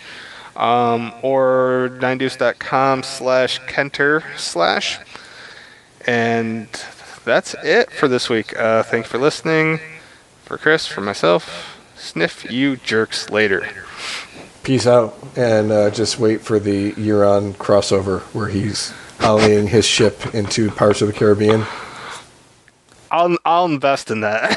or 9deuce.com/Kenter/ and that's it for this week. Thanks for listening. For Chris, for myself, sniff you jerks later.
Peace out, and just wait for the Euron crossover where he's ollieing his ship into parts of the Caribbean.
I'll invest in that.